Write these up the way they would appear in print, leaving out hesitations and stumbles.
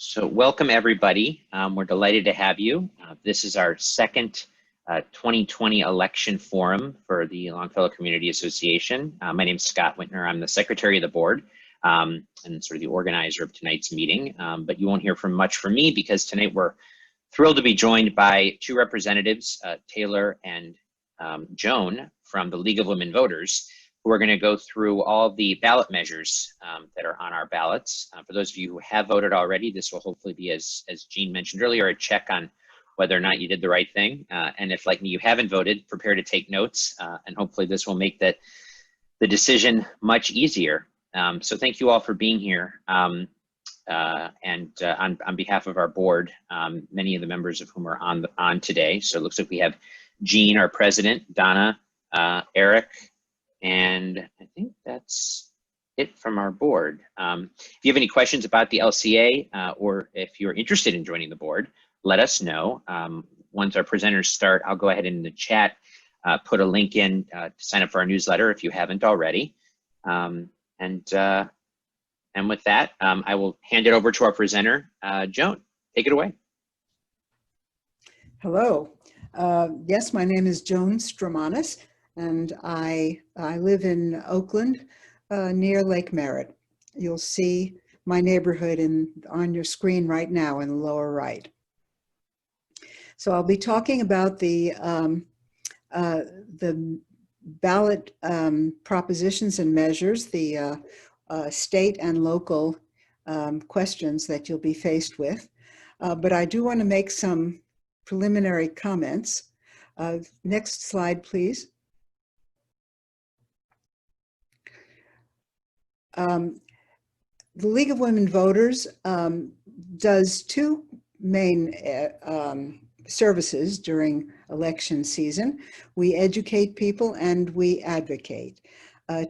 So welcome everybody. We're delighted to have you. This is our second 2020 election forum for the Longfellow Community Association. My name is Scott Wintner. I'm the secretary of the board and sort of the organizer of tonight's meeting. But you won't hear much from me because tonight we're thrilled to be joined by two representatives, Taylor and Joan from the League of Women Voters, who are going to go through all the ballot measures that are on our ballots. For those of you who have voted already, this will hopefully be, as Jean mentioned earlier, a check on whether or not you did the right thing. And if, like me, you haven't voted, prepare to take notes. And hopefully this will make the decision much easier. So thank you all for being here. On behalf of our board, many of the members of whom are on today. So it looks like we have Jean, our president, Donna, Eric, and I think that's it from our board. If you have any questions about the LCA or if you're interested in joining the board, let us know. Once our presenters start, I'll go ahead and in the chat, put a link in to sign up for our newsletter if you haven't already. And with that, I will hand it over to our presenter, Joan. Take it away. Hello. Yes, my name is Joan Stramanis, and I live in Oakland near Lake Merritt. You'll see my neighborhood on your screen right now in the lower right. So I'll be talking about the ballot propositions and measures, the state and local questions that you'll be faced with. But I do want to make some preliminary comments. Next slide, please. The League of Women Voters does two main services during election season. We educate people and we advocate.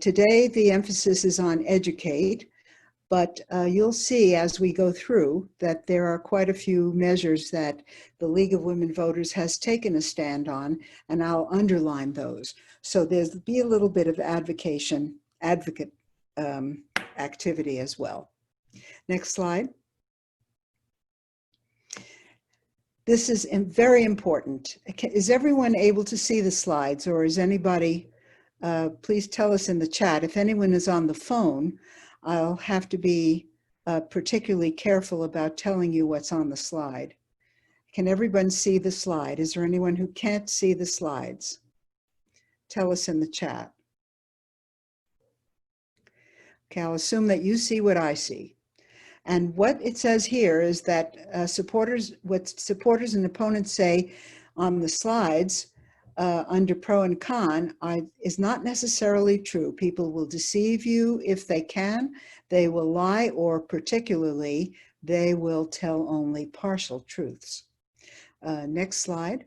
Today, the emphasis is on educate, but you'll see as we go through that there are quite a few measures that the League of Women Voters has taken a stand on, and I'll underline those. So there'll be a little bit of advocate activity as well. Next slide. This is very important. Is everyone able to see the slides, or is anybody, please tell us in the chat. If anyone is on the phone, I'll have to be particularly careful about telling you what's on the slide. Can everyone see the slide? Is there anyone who can't see the slides? Tell us in the chat. Okay, I'll assume that you see what I see. And what it says here is that what supporters and opponents say on the slides under pro and con is not necessarily true. People will deceive you if they can. They will lie, or particularly, they will tell only partial truths. Next slide.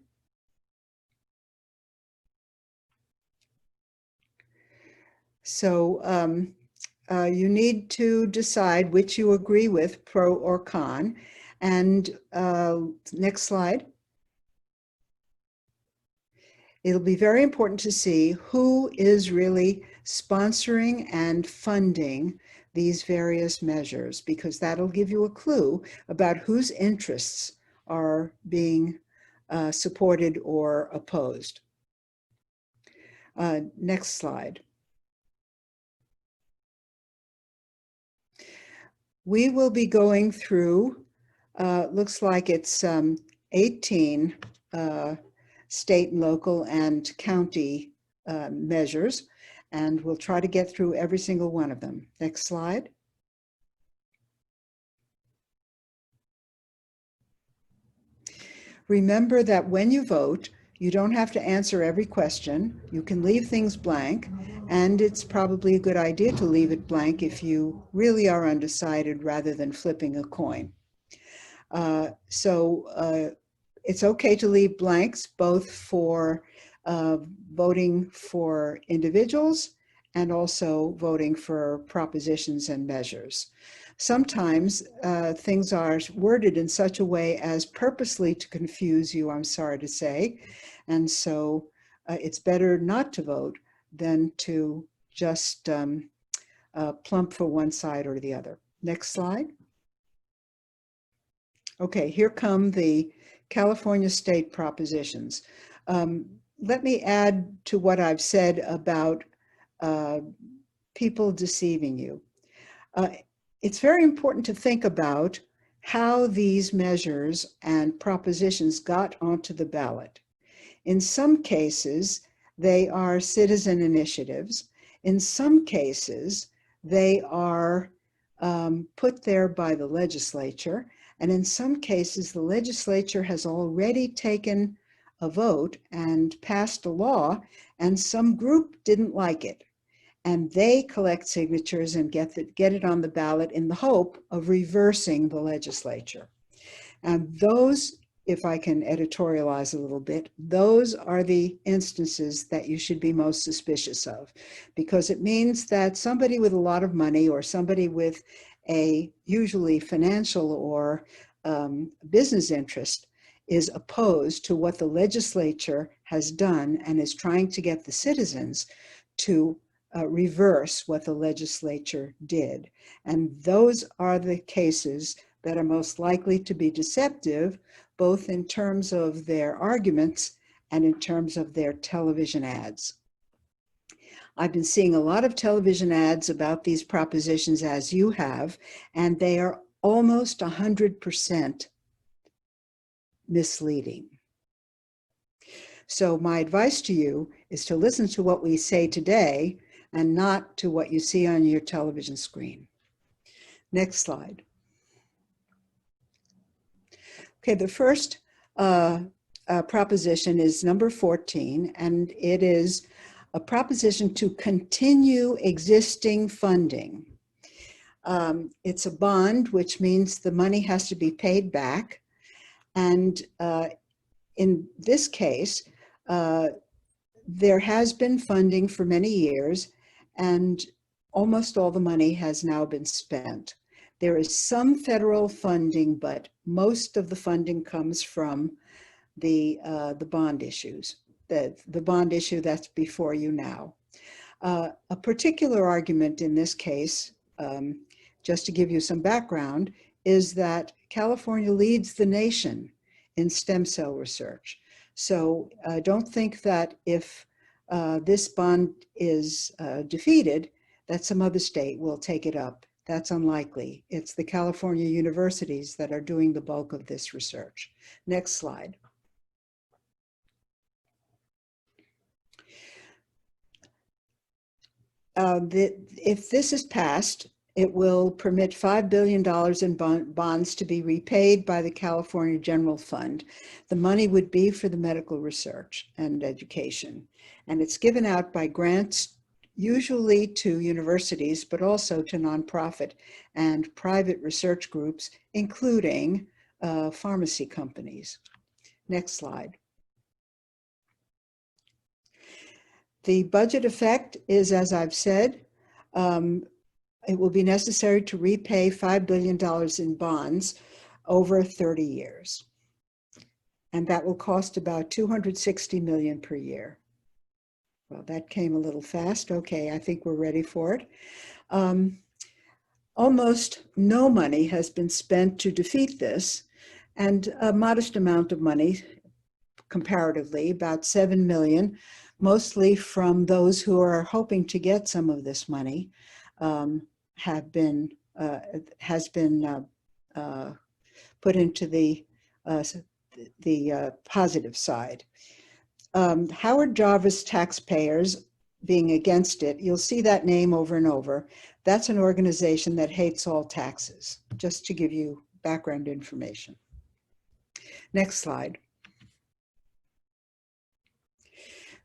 So you need to decide which you agree with, pro or con. And next slide. It'll be very important to see who is really sponsoring and funding these various measures, because that'll give you a clue about whose interests are being supported or opposed. Next slide. We will be going through, looks like it's 18 state, local, and county measures, and we'll try to get through every single one of them. Next slide. Remember that when you vote, you don't have to answer every question. You can leave things blank, and it's probably a good idea to leave it blank if you really are undecided rather than flipping a coin. It's okay to leave blanks both for voting for individuals and also voting for propositions and measures. Sometimes things are worded in such a way as purposely to confuse you, I'm sorry to say, and so it's better not to vote than to just plump for one side or the other. Next slide. Okay, here come the California state propositions. Let me add to what I've said about people deceiving you. It's very important to think about how these measures and propositions got onto the ballot. In some cases, they are citizen initiatives. In some cases, they are put there by the legislature. And in some cases, the legislature has already taken a vote and passed a law, and some group didn't like it. And they collect signatures and get it on the ballot in the hope of reversing the legislature. And those, if I can editorialize a little bit, those are the instances that you should be most suspicious of, because it means that somebody with a lot of money or somebody with a usually financial or business interest is opposed to what the legislature has done and is trying to get the citizens to reverse what the legislature did. And those are the cases that are most likely to be deceptive, both in terms of their arguments and in terms of their television ads. I've been seeing a lot of television ads about these propositions, as you have, and they are almost 100% misleading. So my advice to you is to listen to what we say today and not to what you see on your television screen. Next slide. Okay, the first proposition is number 14, and it is a proposition to continue existing funding. It's a bond, which means the money has to be paid back. And in this case, there has been funding for many years, and almost all the money has now been spent. There is some federal funding, but most of the funding comes from the bond issues, the bond issue that's before you now. A particular argument in this case, just to give you some background, is that California leads the nation in stem cell research. So don't think that if this bond is defeated, that some other state will take it up. That's unlikely. It's the California universities that are doing the bulk of this research. Next slide. If this is passed, it will permit $5 billion in bonds to be repaid by the California General Fund. The money would be for the medical research and education. And it's given out by grants, usually to universities, but also to nonprofit and private research groups, including pharmacy companies. Next slide. The budget effect is, as I've said, it will be necessary to repay $5 billion in bonds over 30 years. And that will cost about $260 million per year. Well, that came a little fast. Okay, I think we're ready for it. Almost no money has been spent to defeat this, and a modest amount of money, comparatively, about $7 million, mostly from those who are hoping to get some of this money, has been put into the positive side. Howard Jarvis taxpayers being against it, you'll see that name over and over. That's an organization that hates all taxes, just to give you background information. Next slide.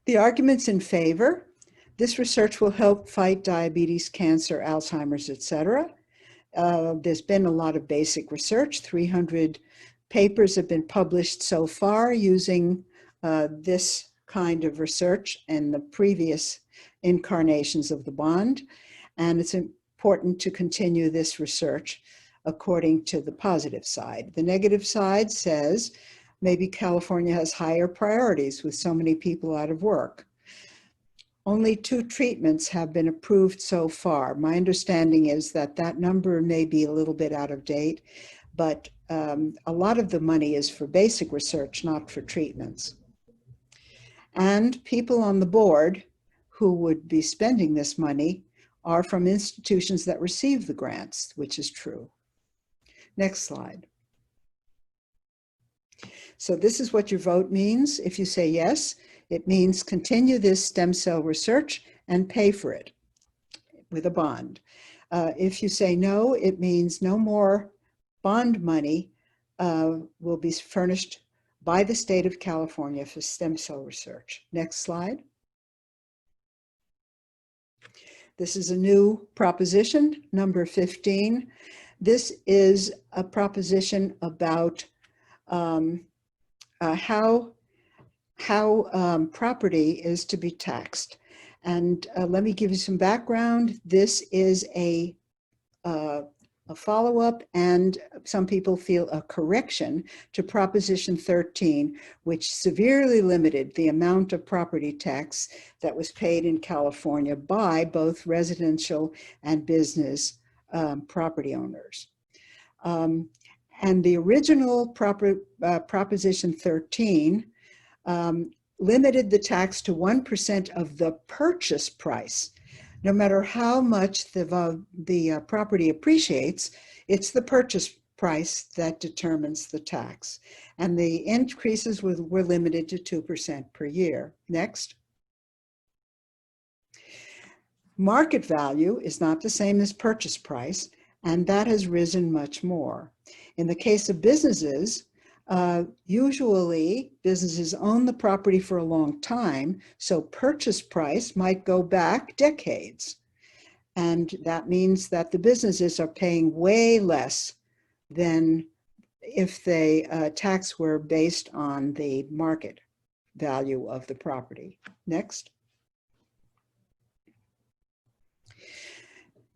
The arguments in favor: this research will help fight diabetes, cancer, Alzheimer's, etc. There's been a lot of basic research. 300 papers have been published so far using this kind of research in the previous incarnations of the bond. And it's important to continue this research according to the positive side. The negative side says maybe California has higher priorities with so many people out of work. Only 2 treatments have been approved so far. My understanding is that that number may be a little bit out of date, but a lot of the money is for basic research, not for treatments. And people on the board who would be spending this money are from institutions that receive the grants, which is true. Next slide. So this is what your vote means. If you say yes, it means continue this stem cell research and pay for it with a bond. If you say no, it means no more bond money will be furnished by the state of California for stem cell research. Next slide. This is a new proposition, number 15. This is a proposition about how property is to be taxed. And let me give you some background. This is a follow-up, and some people feel a correction to Proposition 13, which severely limited the amount of property tax that was paid in California by both residential and business property owners. And the original Proposition 13 limited the tax to 1% of the purchase price. No matter how much the property appreciates, it's the purchase price that determines the tax. And the increases were limited to 2% per year. Next. Market value is not the same as purchase price, and that has risen much more. In the case of businesses, usually businesses own the property for a long time, so purchase price might go back decades. And that means that the businesses are paying way less than if the tax were based on the market value of the property. Next.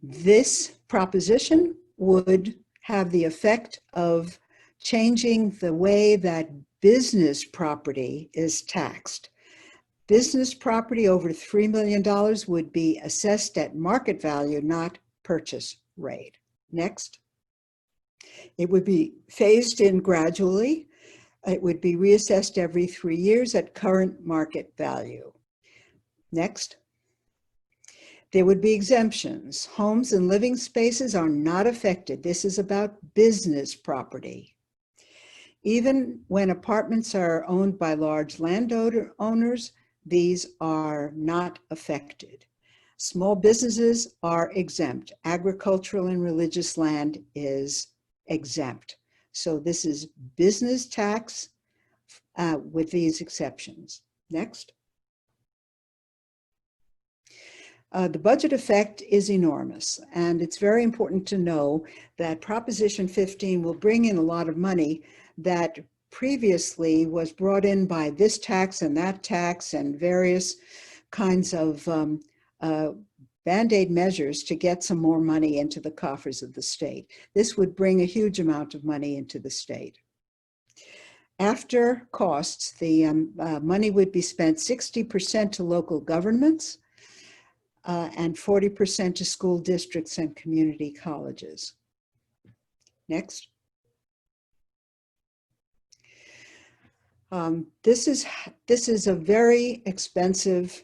This proposition would have the effect of changing the way that business property is taxed. Business property over $3 million would be assessed at market value, not purchase rate. Next. It would be phased in gradually. It would be reassessed every 3 years at current market value. Next. There would be exemptions. Homes and living spaces are not affected. This is about business property. Even when apartments are owned by large landowners, these are not affected. Small businesses are exempt. Agricultural and religious land is exempt. So this is business tax with these exceptions. Next. The budget effect is enormous, and it's very important to know that Proposition 15 will bring in a lot of money that previously was brought in by this tax and that tax and various kinds of Band-Aid measures to get some more money into the coffers of the state. This would bring a huge amount of money into the state. After costs, the money would be spent 60% to local governments, and 40% to school districts and community colleges. Next. This is a very expensive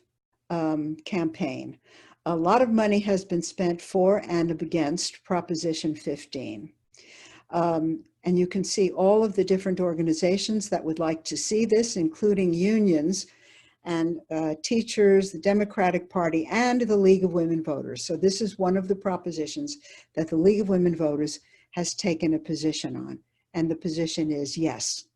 campaign. A lot of money has been spent for and against Proposition 15. And you can see all of the different organizations that would like to see this, including unions and teachers, the Democratic Party, and the League of Women Voters. So this is one of the propositions that the League of Women Voters has taken a position on, and the position is yes.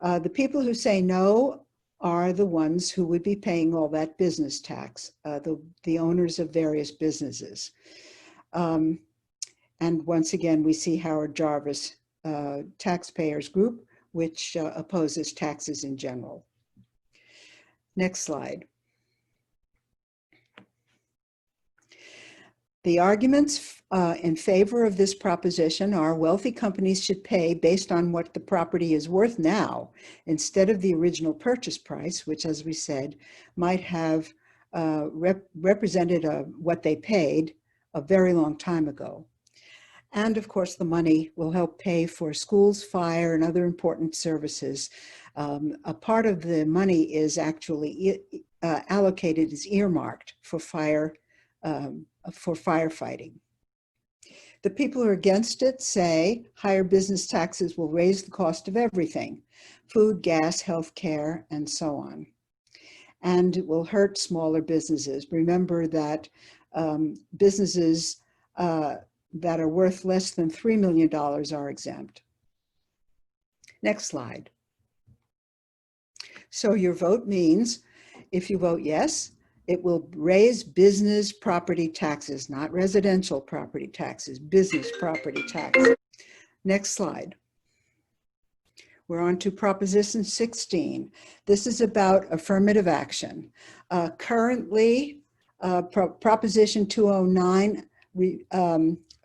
The people who say no are the ones who would be paying all that business tax, the owners of various businesses. And once again, we see Howard Jarvis Taxpayers Group, which opposes taxes in general. Next slide. The arguments in favor of this proposition are wealthy companies should pay based on what the property is worth now, instead of the original purchase price, which, as we said, might have represented what they paid a very long time ago. And of course, the money will help pay for schools, fire, and other important services. A part of the money is actually allocated, is earmarked for firefighting. The people who are against it say higher business taxes will raise the cost of everything: food, gas, healthcare, and so on. And it will hurt smaller businesses. Remember that businesses that are worth less than $3 million are exempt. Next slide. So your vote means, if you vote yes, it will raise business property taxes, not residential property taxes, business property taxes. Next slide. We're on to Proposition 16. This is about affirmative action. Currently, Proposition 209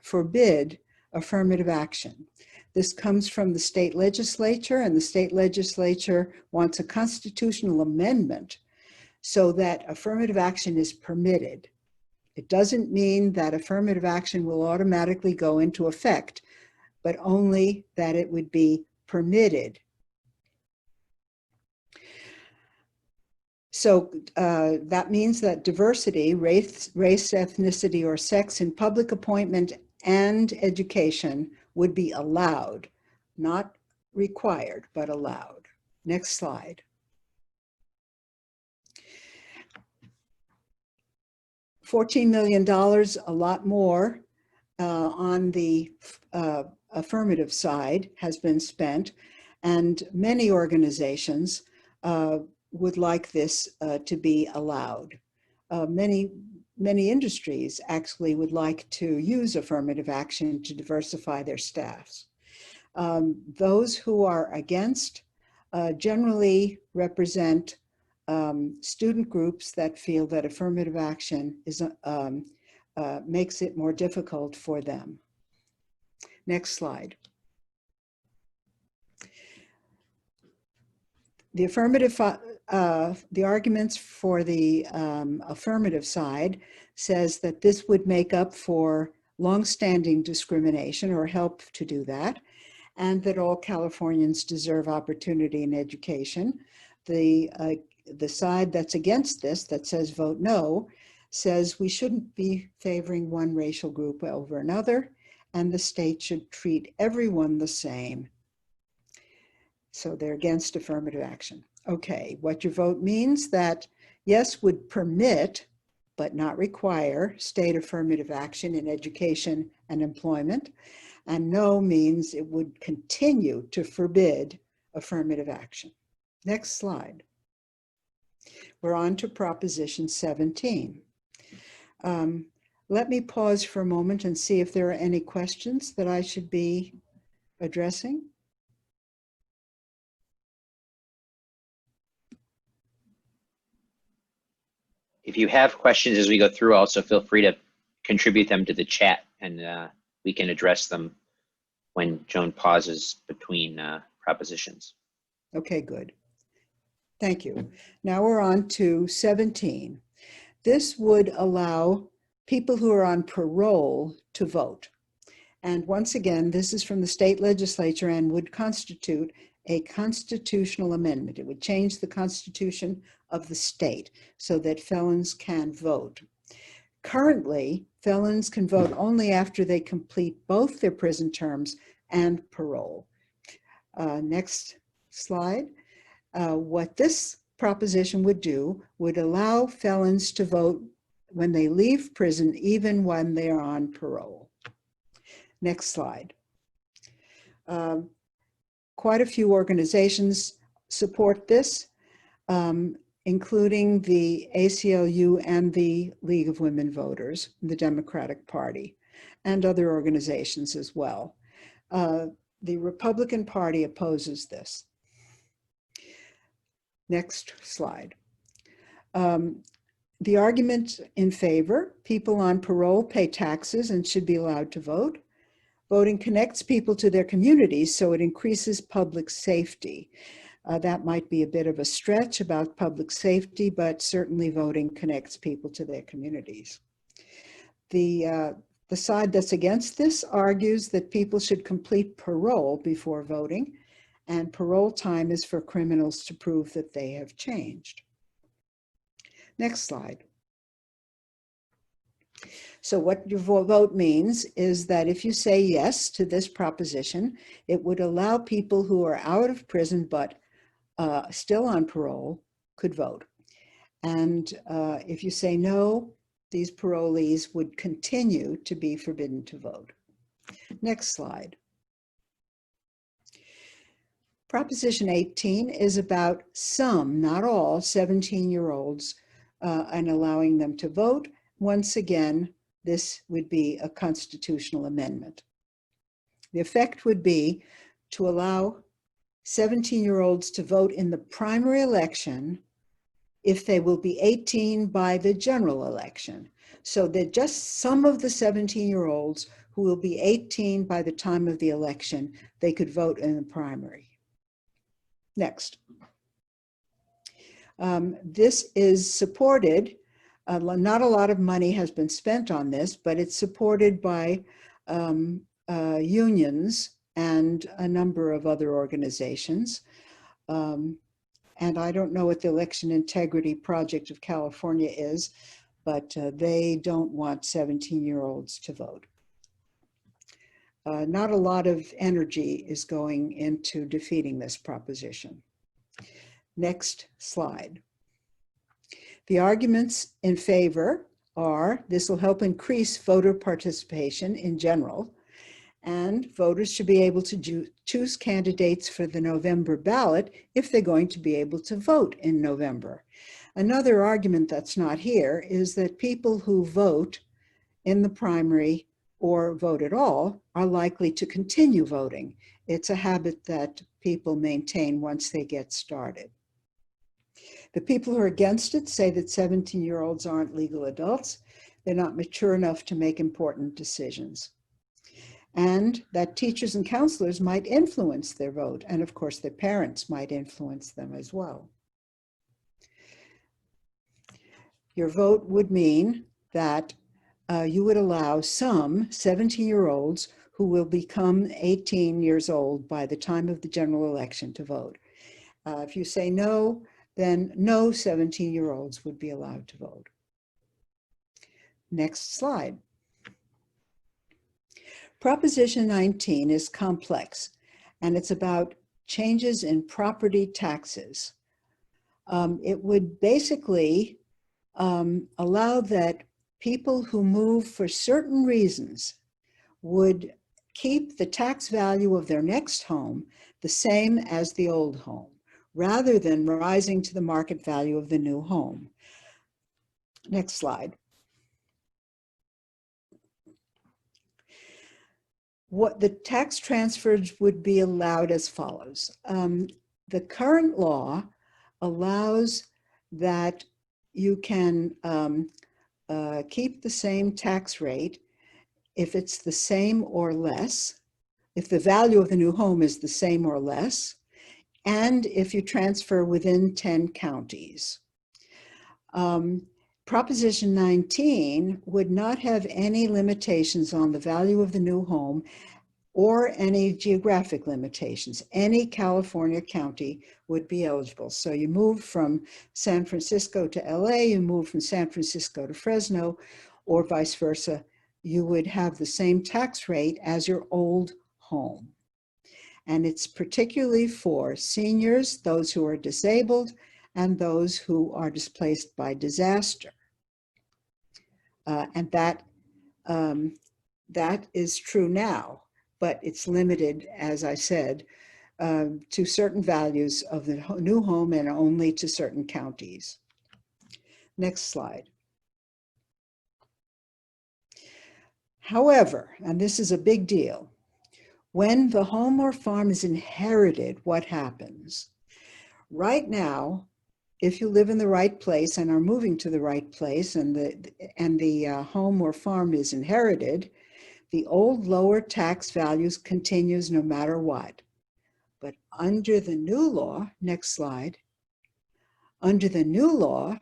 forbid affirmative action. This comes from the state legislature, and the state legislature wants a constitutional amendment so that affirmative action is permitted. It doesn't mean that affirmative action will automatically go into effect, but only that it would be permitted. So that means that diversity, race, ethnicity, or sex in public appointment and education would be allowed, not required, but allowed. Next slide. $14 million, a lot more on the affirmative side has been spent, and many organizations would like this to be allowed. Many industries actually would like to use affirmative action to diversify their staffs. Those who are against generally represent student groups that feel that affirmative action is, makes it more difficult for them. Next slide. The arguments for the affirmative side says that this would make up for longstanding discrimination or help to do that, and that all Californians deserve opportunity in education. The side that's against this, that says vote no, says we shouldn't be favoring one racial group over another, and the state should treat everyone the same. So they're against affirmative action. Okay, what your vote means that yes would permit, but not require, state affirmative action in education and employment, and no means it would continue to forbid affirmative action. Next slide. We're on to Proposition 17. Let me pause for a moment and see if there are any questions that I should be addressing. If you have questions as we go through, also feel free to contribute them to the chat, and we can address them when Joan pauses between propositions. Okay, good. Thank you. Now we're on to 17. This would allow people who are on parole to vote. And once again, this is from the state legislature and would constitute a constitutional amendment. It would change the constitution of the state so that felons can vote. Currently, felons can vote only after they complete both their prison terms and parole. Next slide. What this proposition would do would allow felons to vote when they leave prison, even when they are on parole. Next slide. Quite a few organizations support this, including the ACLU and the League of Women Voters, the Democratic Party, and other organizations as well. The Republican Party opposes this. Next slide. The argument in favor: people on parole pay taxes and should be allowed to vote. Voting connects people to their communities, so it increases public safety. That might be a bit of a stretch about public safety, but certainly voting connects people to their communities. The The side that's against this argues that people should complete parole before voting, and parole time is for criminals to prove that they have changed. Next slide. So what your vote means is that if you say yes to this proposition, it would allow people who are out of prison but still on parole could vote. And if you say no, these parolees would continue to be forbidden to vote. Next slide. Proposition 18 is about some, not all, 17-year-olds and allowing them to vote. Once again, this would be a constitutional amendment. The effect would be to allow 17-year-olds to vote in the primary election if they will be 18 by the general election. So that just some of the 17-year-olds who will be 18 by the time of the election, they could vote in the primary. Next. This is supported, not a lot of money has been spent on this, but it's supported by unions and a number of other organizations. And I don't know what the Election Integrity Project of California is, but they don't want 17-year-olds to vote. Not a lot of energy is going into defeating this proposition. Next slide. The arguments in favor are this will help increase voter participation in general, and voters should be able to choose candidates for the November ballot if they're going to be able to vote in November. Another argument that's not here is that people who vote in the primary or vote at all are likely to continue voting. It's a habit that people maintain once they get started. The people who are against it say that 17-year-olds aren't legal adults. They're not mature enough to make important decisions. And that teachers and counselors might influence their vote. And of course, their parents might influence them as well. Your vote would mean that you would allow some 17-year-olds who will become 18 years old by the time of the general election to vote. If you say no, then no 17-year-olds would be allowed to vote. Next slide. Proposition 19 is complex, and it's about changes in property taxes. It would basically allow that people who move for certain reasons would keep the tax value of their next home the same as the old home, rather than rising to the market value of the new home. Next slide. What the tax transfers would be allowed as follows. The current law allows that you can keep the same tax rate if it's the same or less, if the value of the new home is the same or less, and if you transfer within 10 counties. Proposition 19 would not have any limitations on the value of the new home or any geographic limitations. Any California county would be eligible. So you move from San Francisco to LA, you move from San Francisco to Fresno, or vice versa. You would have the same tax rate as your old home. And it's particularly for seniors, those who are disabled, and those who are displaced by disaster. And that is true now, but it's limited, as I said, to certain values of the new home and only to certain counties. Next slide. However, and this is a big deal, when the home or farm is inherited, what happens? Right now, if you live in the right place and are moving to the right place and the home or farm is inherited, the old lower tax values continues no matter what. But under the new law, next slide, under the new law,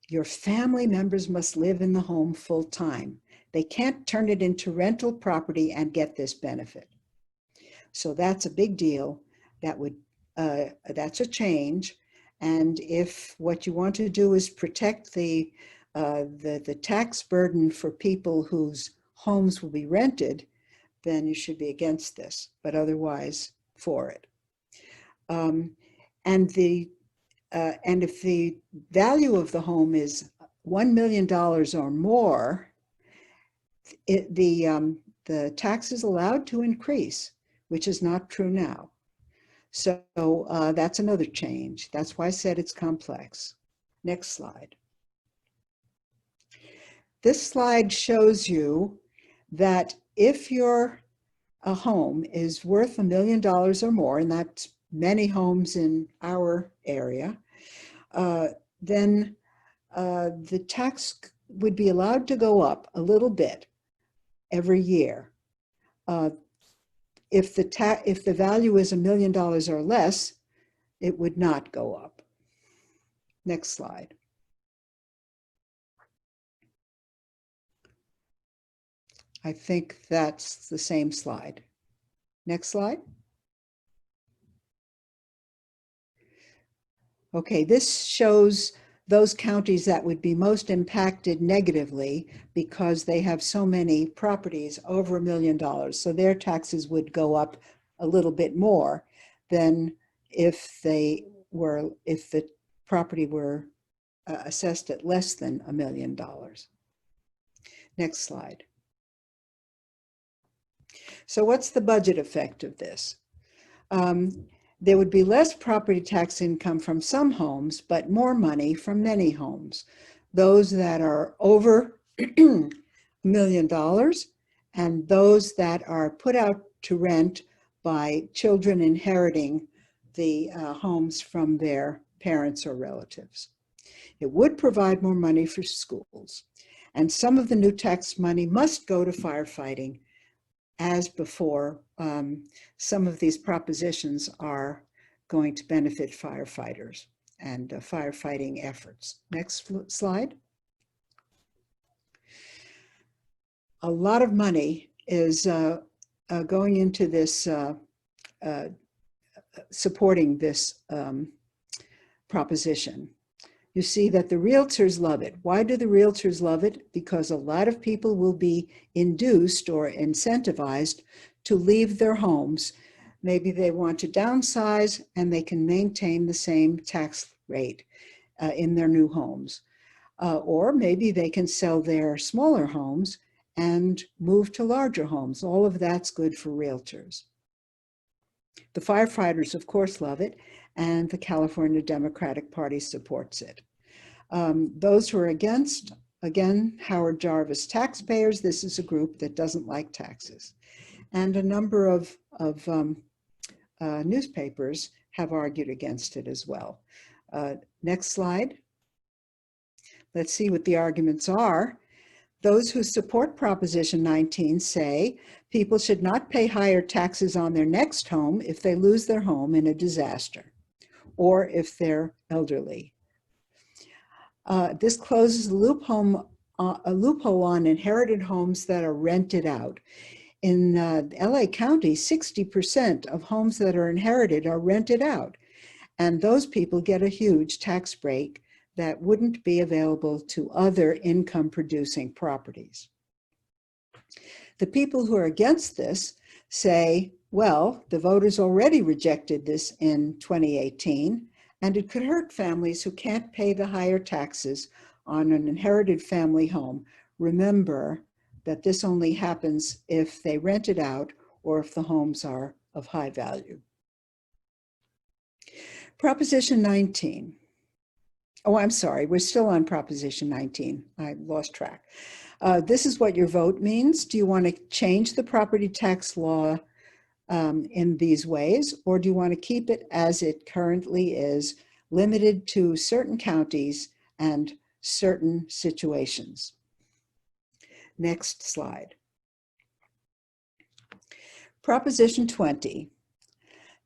your family members must live in the home full time. They can't turn it into rental property and get this benefit. So that's a big deal. That's a change. And if what you want to do is protect the tax burden for people whose homes will be rented, then you should be against this, but otherwise for it. And if the value of the home is $1 million or more, the tax is allowed to increase, which is not true now. So that's another change. That's why I said it's complex. Next slide. This slide shows you that if your home is worth $1 million or more, and that's many homes in our area, then the tax would be allowed to go up a little bit every year. If the value is $1 million or less, it would not go up. Next slide. I think that's the same slide. Next slide. Okay, this shows those counties that would be most impacted negatively because they have so many properties over $1 million. So their taxes would go up a little bit more than if the property were assessed at less than $1 million. Next slide. So what's the budget effect of this? There would be less property tax income from some homes, but more money from many homes. Those that are over $1 million and those that are put out to rent by children inheriting the homes from their parents or relatives. It would provide more money for schools. And some of the new tax money must go to firefighting. As before, some of these propositions are going to benefit firefighters and firefighting efforts. Next slide. A lot of money is going into this, supporting this proposition. You see that the realtors love it. Why do the realtors love it? Because a lot of people will be induced or incentivized to leave their homes. Maybe they want to downsize and they can maintain the same tax rate in their new homes. Or maybe they can sell their smaller homes and move to larger homes. All of that's good for realtors. The firefighters, of course, love it, and the California Democratic Party supports it. Those who are against, again, Howard Jarvis taxpayers, this is a group that doesn't like taxes. And a number of newspapers have argued against it as well. Next slide. Let's see what the arguments are. Those who support Proposition 19 say people should not pay higher taxes on their next home if they lose their home in a disaster or if they're elderly. This closes a loophole on inherited homes that are rented out. In LA County, 60% of homes that are inherited are rented out, and those people get a huge tax break that wouldn't be available to other income-producing properties. The people who are against this say, well, the voters already rejected this in 2018, and it could hurt families who can't pay the higher taxes on an inherited family home. Remember that this only happens if they rent it out or if the homes are of high value. Proposition 19. Oh, I'm sorry, we're still on Proposition 19. I lost track. This is what your vote means. Do you want to change the property tax law in these ways, or do you want to keep it as it currently is, limited to certain counties and certain situations? Next slide. Proposition 20.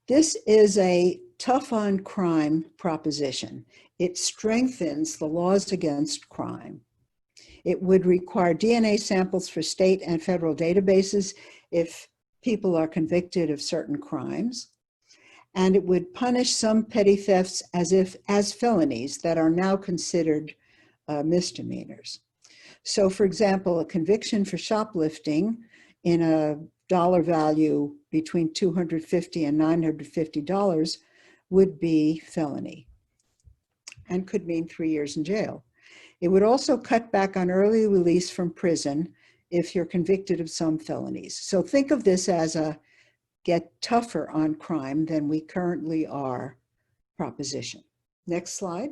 This is a tough on crime proposition. It strengthens the laws against crime. It would require DNA samples for state and federal databases if people are convicted of certain crimes. And it would punish some petty thefts as felonies that are now considered misdemeanors. So for example, a conviction for shoplifting in a dollar value between $250 and $950 would be felony and could mean 3 years in jail. It would also cut back on early release from prison if you're convicted of some felonies. So think of this as a get tougher on crime than we currently are proposition. Next slide.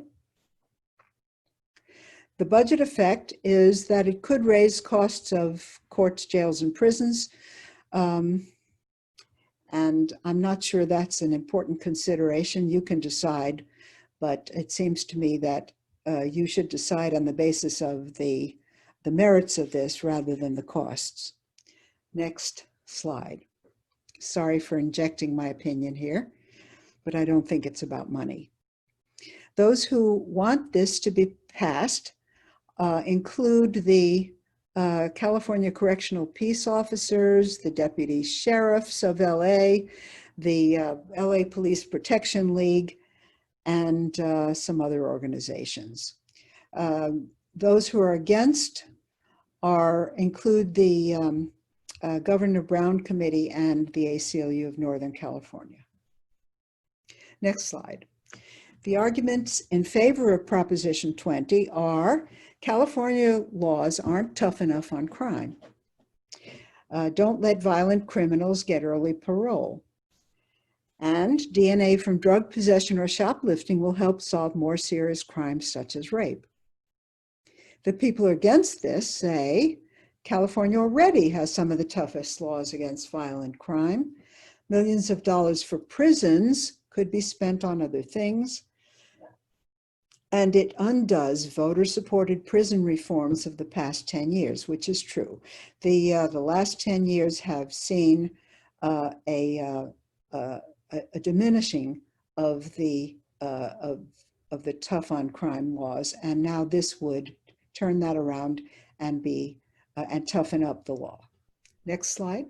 The budget effect is that it could raise costs of courts, jails, and prisons. And I'm not sure that's an important consideration. You can decide, but it seems to me that you should decide on the basis of the merits of this rather than the costs. Next slide. Sorry for injecting my opinion here, but I don't think it's about money. Those who want this to be passed include the California Correctional Peace Officers, the Deputy Sheriffs of LA, the LA Police Protection League, and some other organizations. Those who are against include the Governor Brown Committee and the ACLU of Northern California. Next slide. The arguments in favor of Proposition 20 are California laws aren't tough enough on crime. Don't let violent criminals get early parole. And DNA from drug possession or shoplifting will help solve more serious crimes such as rape. The people against this say California already has some of the toughest laws against violent crime. Millions of dollars for prisons could be spent on other things. And it undoes voter-supported prison reforms of the past 10 years, which is true. The last 10 years have seen a diminishing of the tough on crime laws, and now this would turn that around and and toughen up the law. Next slide.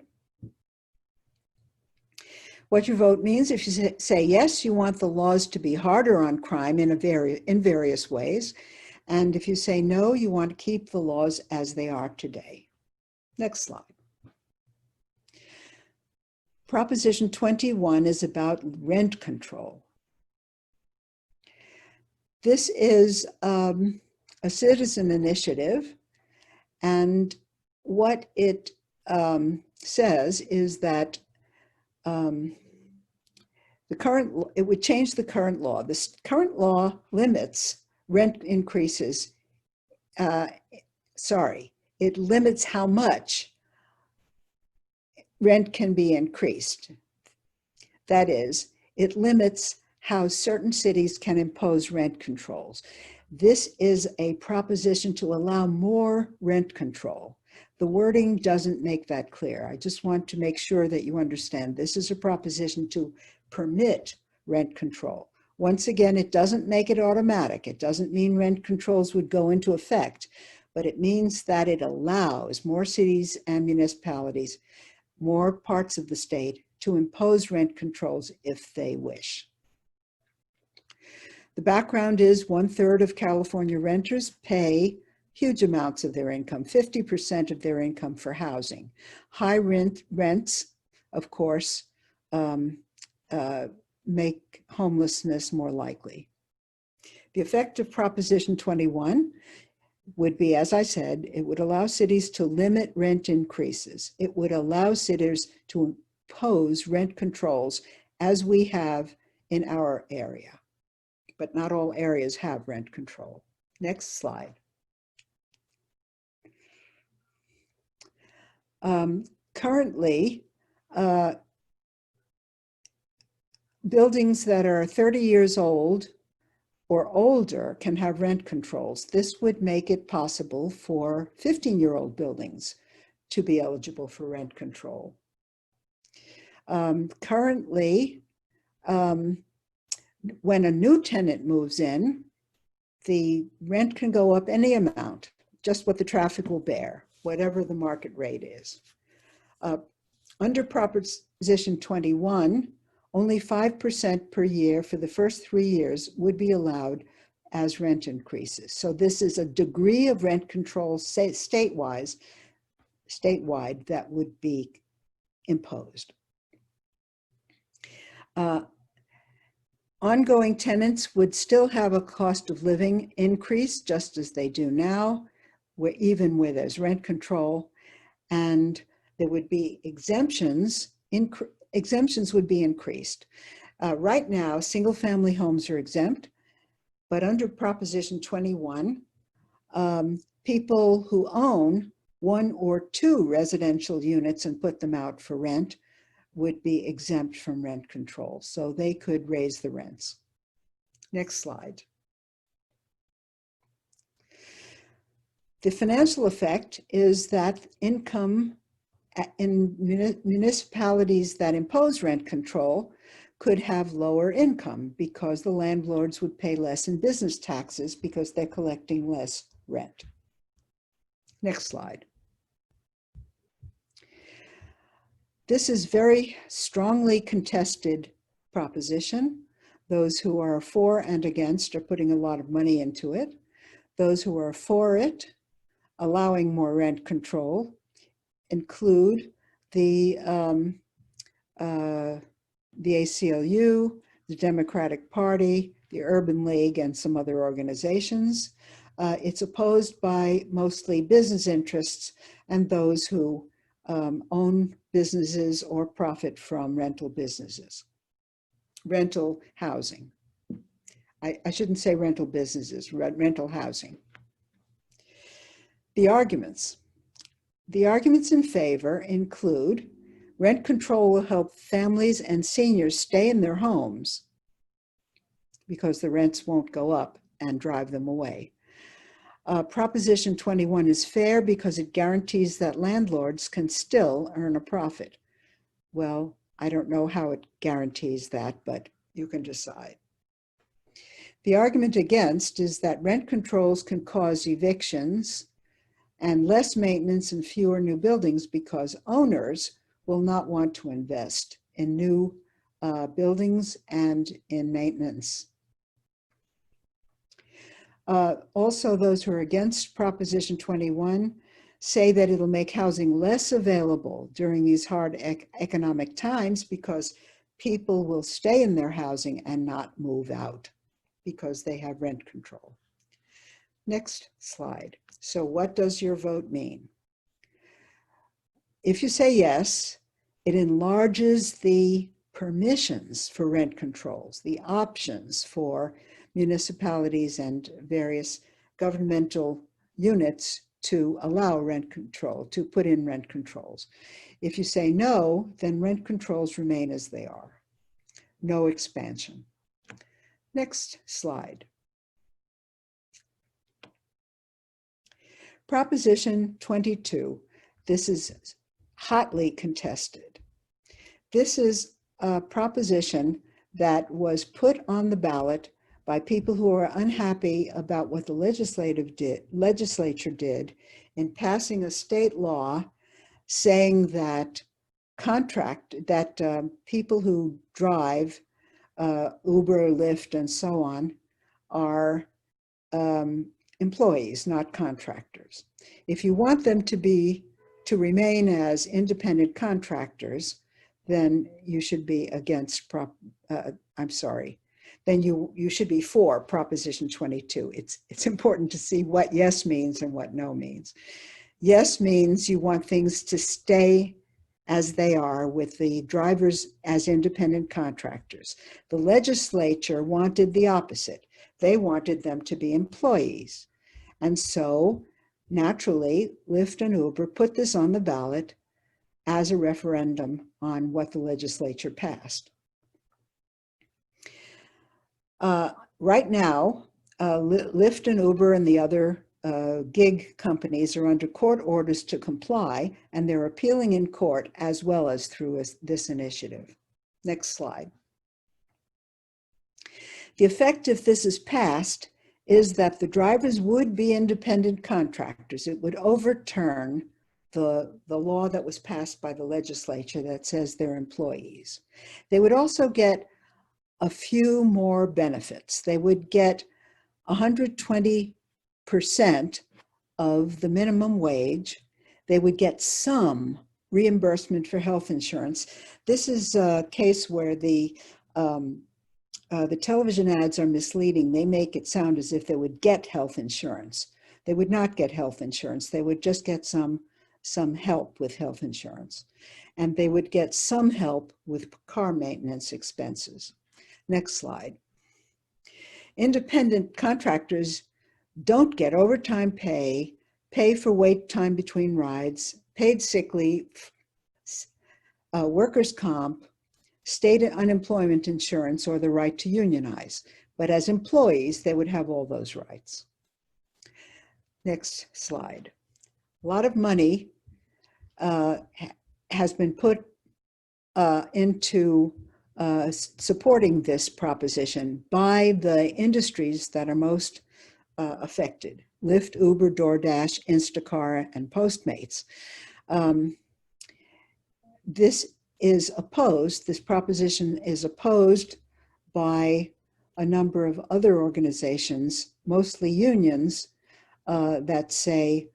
What your vote means, if you say yes, you want the laws to be harder on crime in various ways. And if you say no, you want to keep the laws as they are today. Next slide. Proposition 21 is about rent control. This is a citizen initiative, and what it says is that it would change the current law. This current law limits rent increases. It limits how much rent can be increased. That is, it limits how certain cities can impose rent controls. This is a proposition to allow more rent control. The wording doesn't make that clear. I just want to make sure that you understand this is a proposition to permit rent control. Once again, it doesn't make it automatic. It doesn't mean rent controls would go into effect, but it means that it allows more cities and municipalities, more parts of the state, to impose rent controls if they wish. The background is 1/3 of California renters pay huge amounts of their income, 50% of their income for housing. High rents, of course, make homelessness more likely. The effect of Proposition 21 would be, as I said, it would allow cities to limit rent increases. It would allow cities to impose rent controls as we have in our area. But not all areas have rent control. Next slide. Currently, buildings that are 30 years old or older can have rent controls. This would make it possible for 15-year-old buildings to be eligible for rent control. Currently, when a new tenant moves in, the rent can go up any amount, just what the traffic will bear, whatever the market rate is. Under Proposition 21, only 5% per year for the first 3 years would be allowed as rent increases. So this is a degree of rent control statewide that would be imposed. Ongoing tenants would still have a cost of living increase, just as they do now, even where there's rent control, and there would be exemptions. Exemptions would be increased. Right now, single-family homes are exempt, but under Proposition 21, people who own 1 or 2 residential units and put them out for rent would be exempt from rent control, so they could raise the rents. Next slide. The financial effect is that income in municipalities that impose rent control could have lower income because the landlords would pay less in business taxes because they're collecting less rent. Next slide. This is very strongly contested proposition. Those who are for and against are putting a lot of money into it. Those who are for it, allowing more rent control, include the ACLU, the Democratic Party, the Urban League, and some other organizations. It's opposed by mostly business interests and those who own businesses or profit from rental businesses, rental housing. I shouldn't say rental businesses, rental housing. The arguments. The arguments in favor include rent control will help families and seniors stay in their homes because the rents won't go up and drive them away. Proposition 21 is fair because it guarantees that landlords can still earn a profit. Well, I don't know how it guarantees that, but you can decide. The argument against is that rent controls can cause evictions and less maintenance and fewer new buildings because owners will not want to invest in new buildings and in maintenance. Also, those who are against Proposition 21 say that it'll make housing less available during these hard economic times because people will stay in their housing and not move out because they have rent control. Next slide. So what does your vote mean? If you say yes, it enlarges the permissions for rent controls, the options for municipalities and various governmental units to allow rent control, to put in rent controls. If you say no, then rent controls remain as they are. No expansion. Next slide. Proposition 22. This is hotly contested. This is a proposition that was put on the ballot by people who are unhappy about what the legislature did in passing a state law saying that people who drive Uber, Lyft, and so on are employees, not contractors. If you want them to remain as independent contractors, then you should be against then you should be for Proposition 22. It's important to see what yes means and what no means. Yes means you want things to stay as they are with the drivers as independent contractors. The legislature wanted the opposite. They wanted them to be employees. And so naturally, Lyft and Uber put this on the ballot as a referendum on what the legislature passed. Right now, Lyft and Uber and the other gig companies are under court orders to comply, and they're appealing in court as well as through this initiative. Next slide. The effect if this is passed is that the drivers would be independent contractors. It would overturn the law that was passed by the legislature that says they're employees. They would also get a few more benefits. They would get 120% of the minimum wage. They would get some reimbursement for health insurance. This is a case where the television ads are misleading. They make it sound as if they would get health insurance. They would not get health insurance. They would just get some help with health insurance. And they would get some help with car maintenance expenses. Next slide. Independent contractors don't get overtime pay, pay for wait time between rides, paid sick leave, workers' comp, state unemployment insurance, or the right to unionize. But as employees, they would have all those rights. Next slide. A lot of money has been put into supporting this proposition by the industries that are most affected: Lyft, Uber, DoorDash, Instacart, and Postmates. This proposition is opposed by a number of other organizations, mostly unions, that say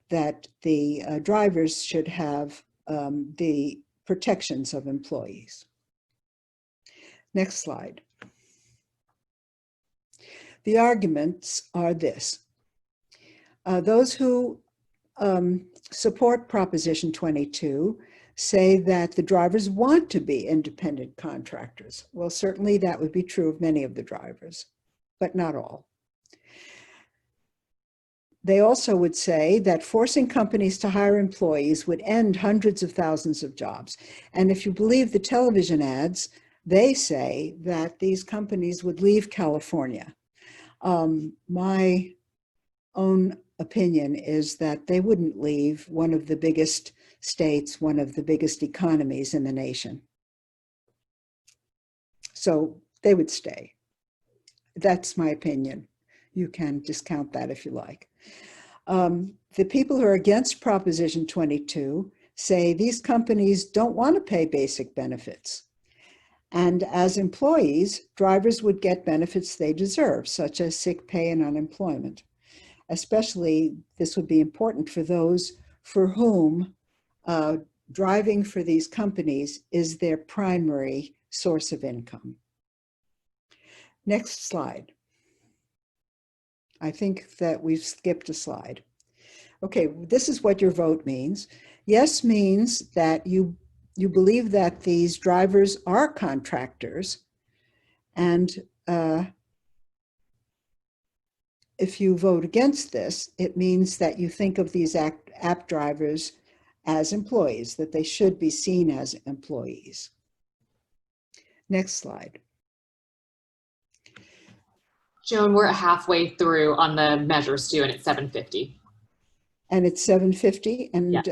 that the drivers should have the protections of employees. Next slide. The arguments are this. Those who support Proposition 22 say that the drivers want to be independent contractors. Well, certainly that would be true of many of the drivers, but not all. They also would say that forcing companies to hire employees would end hundreds of thousands of jobs. And if you believe the television ads, they say that these companies would leave California. My own opinion is that they wouldn't leave one of the biggest states, one of the biggest economies in the nation. So they would stay. That's my opinion. You can discount that if you like. The people who are against Proposition 22 say these companies don't want to pay basic benefits. And as employees, drivers would get benefits they deserve, such as sick pay and unemployment. Especially, this would be important for those for whom driving for these companies is their primary source of income. Next slide. I think that we've skipped a slide. Okay, this is what your vote means. Yes means that you believe that these drivers are contractors, and if you vote against this, it means that you think of these app drivers as employees, that they should be seen as employees. Next slide. Joan, we're halfway through on the measures too, and it's 7:50. And it's 7:50, and Yeah.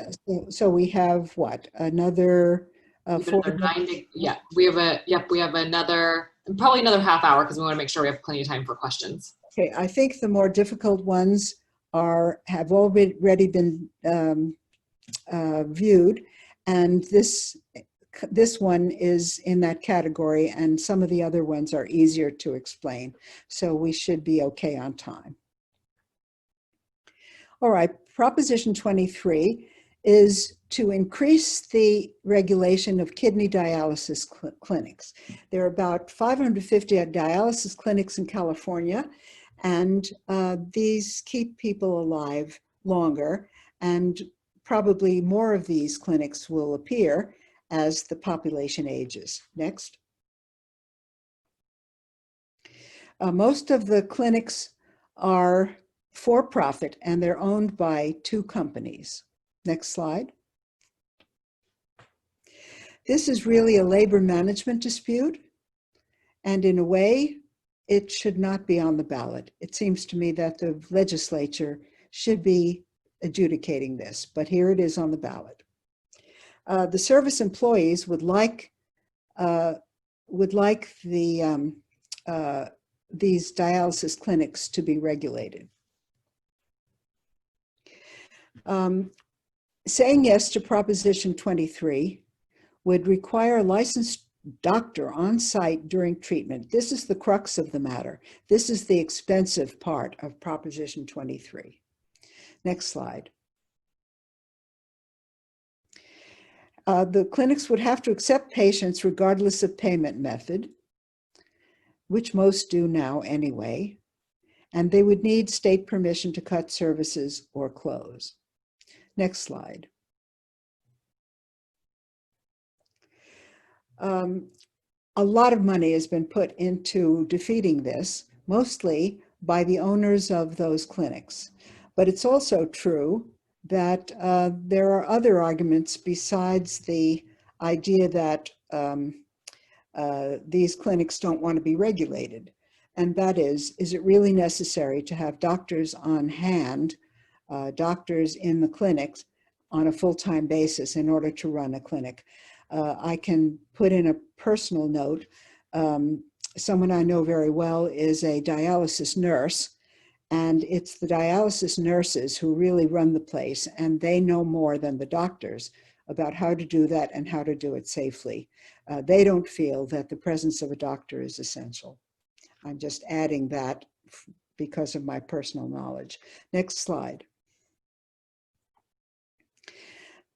So we have what, another 40 minutes? Yeah, we have another, probably another half hour, because we want to make sure we have plenty of time for questions. Okay, I think the more difficult ones have already been viewed, and this one is in that category, and some of the other ones are easier to explain. So we should be okay on time. All right, Proposition 23 is to increase the regulation of kidney dialysis clinics. There are about 550 dialysis clinics in California, and these keep people alive longer, and probably more of these clinics will appear as the population ages. Next. Most of the clinics are for-profit, and they're owned by two companies. Next slide. This is really a labor management dispute, and in a way, it should not be on the ballot. It seems to me that the legislature should be adjudicating this, but here it is on the ballot. The service employees would like the these dialysis clinics to be regulated. Saying yes to Proposition 23 would require a licensed doctor on site during treatment. This is the crux of the matter. This is the expensive part of Proposition 23. Next slide. The clinics would have to accept patients regardless of payment method, which most do now anyway, and they would need state permission to cut services or close. Next slide. A lot of money has been put into defeating this, mostly by the owners of those clinics. But it's also true that there are other arguments besides the idea that these clinics don't want to be regulated. And that is it really necessary to have doctors on hand, doctors in the clinics on a full-time basis in order to run a clinic? I can put in a personal note. Someone I know very well is a dialysis nurse, and it's the dialysis nurses who really run the place, and they know more than the doctors about how to do that and how to do it safely. They don't feel that the presence of a doctor is essential. I'm just adding that because of my personal knowledge. Next slide.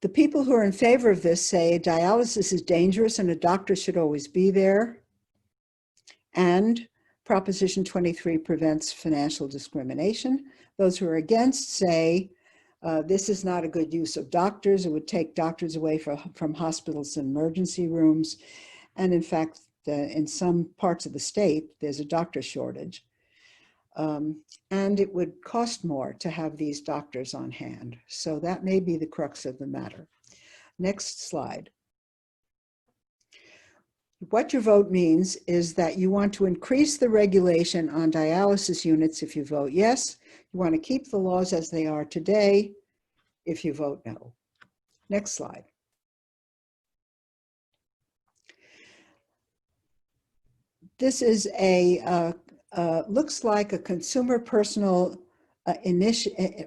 The people who are in favor of this say dialysis is dangerous and a doctor should always be there. And Proposition 23 prevents financial discrimination. Those who are against say this is not a good use of doctors. It would take doctors away from hospitals and emergency rooms. And in fact, in some parts of the state, there's a doctor shortage. And it would cost more to have these doctors on hand. So that may be the crux of the matter. Next slide. What your vote means is that you want to increase the regulation on dialysis units if you vote yes. You want to keep the laws as they are today if you vote no. Next slide. This is a looks like a consumer personal initiative.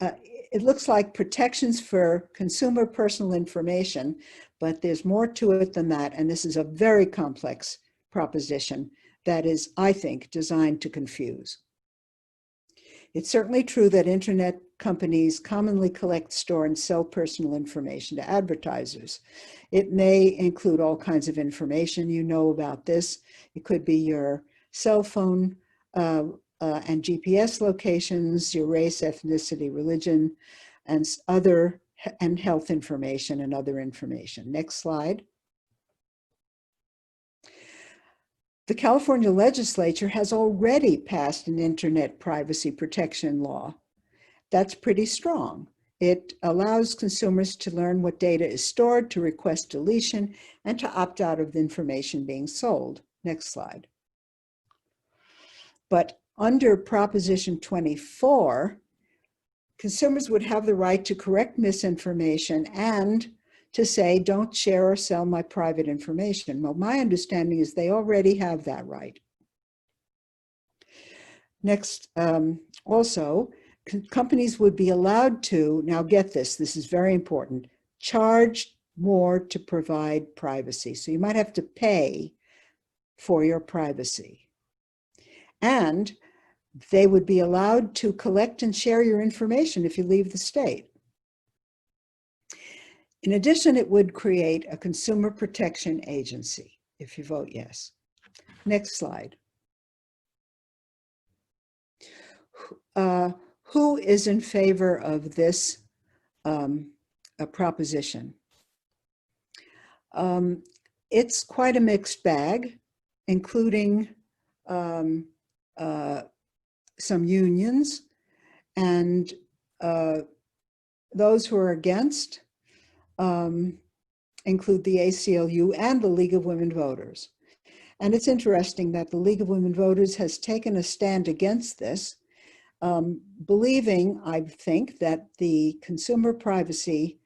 It looks like protections for consumer personal information, but there's more to it than that. And this is a very complex proposition that is, I think, designed to confuse. It's certainly true that internet companies commonly collect, store, and sell personal information to advertisers. It may include all kinds of information. You know about this. It could be your cell phone and GPS locations, your race, ethnicity, religion, and health information and other information. Next slide. The California legislature has already passed an internet privacy protection law. That's pretty strong. It allows consumers to learn what data is stored, to request deletion, and to opt out of the information being sold. Next slide. But under Proposition 24, consumers would have the right to correct misinformation and to say, don't share or sell my private information. Well, my understanding is they already have that right. Next, also, companies would be allowed to, now get this, this is very important, charge more to provide privacy. So you might have to pay for your privacy. And they would be allowed to collect and share your information if you leave the state. In addition, it would create a consumer protection agency if you vote yes. Next slide. Who is in favor of this proposition? It's quite a mixed bag, including some unions, and those who are against include the ACLU and the League of Women Voters. And it's interesting that the League of Women Voters has taken a stand against this, believing, I think, that the consumer privacy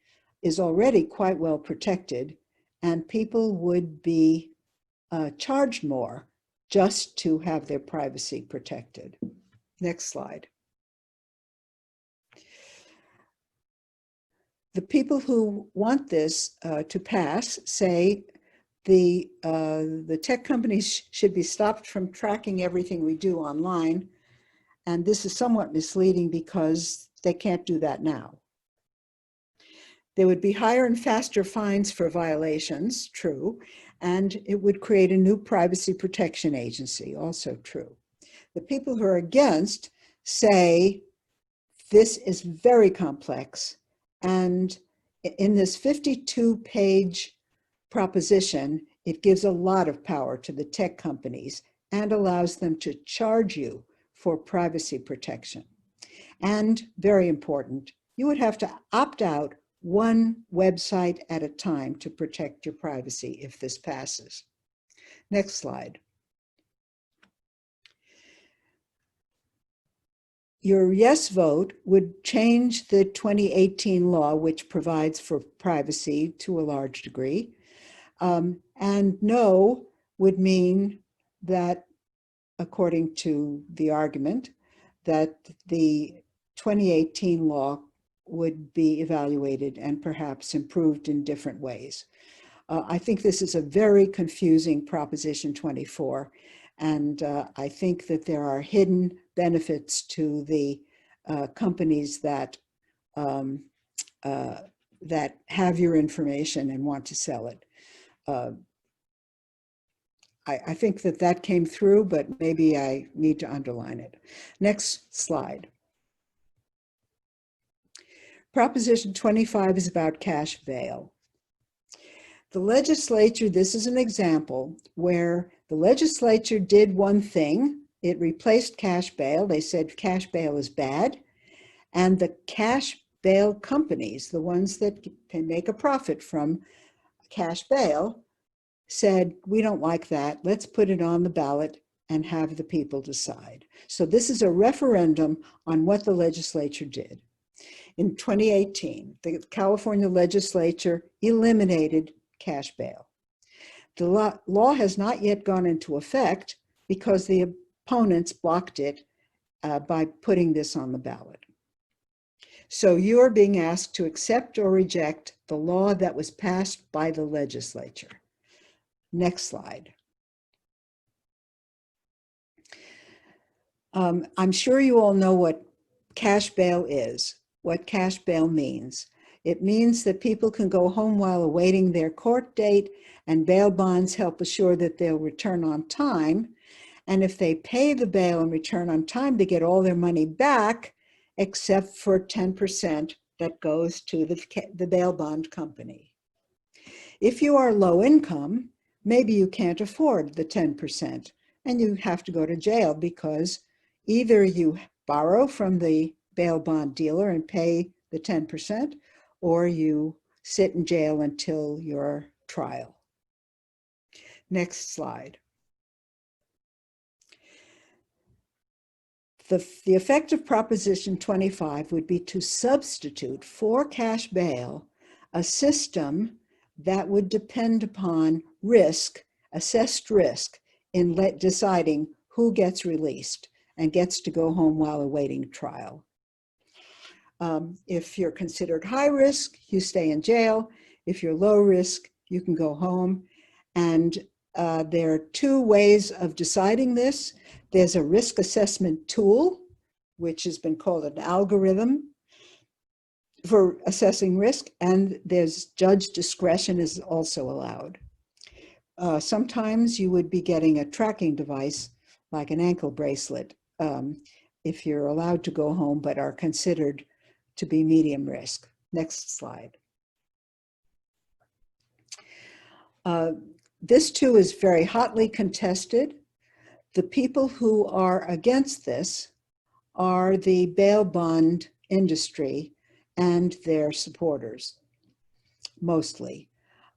is already quite well protected and people would be charged more just to have their privacy protected. Next slide. The people who want this to pass say the tech companies should be stopped from tracking everything we do online. And this is somewhat misleading because they can't do that now. There would be higher and faster fines for violations, true, and it would create a new privacy protection agency, also true. The people who are against say this is very complex, and in this 52-page proposition, it gives a lot of power to the tech companies and allows them to charge you for privacy protection. And very important, you would have to opt out one website at a time to protect your privacy if this passes. Next slide. Your yes vote would change the 2018 law, which provides for privacy to a large degree. And no would mean that, according to the argument, that the 2018 law would be evaluated and perhaps improved in different ways. I think this is a very confusing Proposition 24, and I think that there are hidden benefits to the companies that that have your information and want to sell it. I think that that came through, but maybe I need to underline it. Next slide. Proposition 25 is about cash bail. The legislature, this is an example where the legislature did one thing. It replaced cash bail. They said cash bail is bad. And the cash bail companies, the ones that can make a profit from cash bail, said, we don't like that. Let's put it on the ballot and have the people decide. So this is a referendum on what the legislature did. In 2018, the California legislature eliminated cash bail. The law has not yet gone into effect because the opponents blocked it by putting this on the ballot. So you are being asked to accept or reject the law that was passed by the legislature. Next slide. I'm sure you all know what cash bail is, what cash bail means. It means that people can go home while awaiting their court date, and bail bonds help assure that they'll return on time. And if they pay the bail and return on time, they get all their money back, except for 10% that goes to the bail bond company. If you are low income, maybe you can't afford the 10%, and you have to go to jail because either you borrow from the bail bond dealer and pay the 10%, or you sit in jail until your trial. Next slide. The effect of Proposition 25 would be to substitute for cash bail a system that would depend upon risk, assessed risk, in deciding who gets released and gets to go home while awaiting trial. If you're considered high risk, you stay in jail. If you're low risk, you can go home. And there are two ways of deciding this. There's a risk assessment tool, which has been called an algorithm for assessing risk, and there's judge discretion is also allowed. Sometimes you would be getting a tracking device like an ankle bracelet if you're allowed to go home but are considered to be medium risk. Next slide. This too is very hotly contested. The people who are against this are the bail bond industry and their supporters, mostly.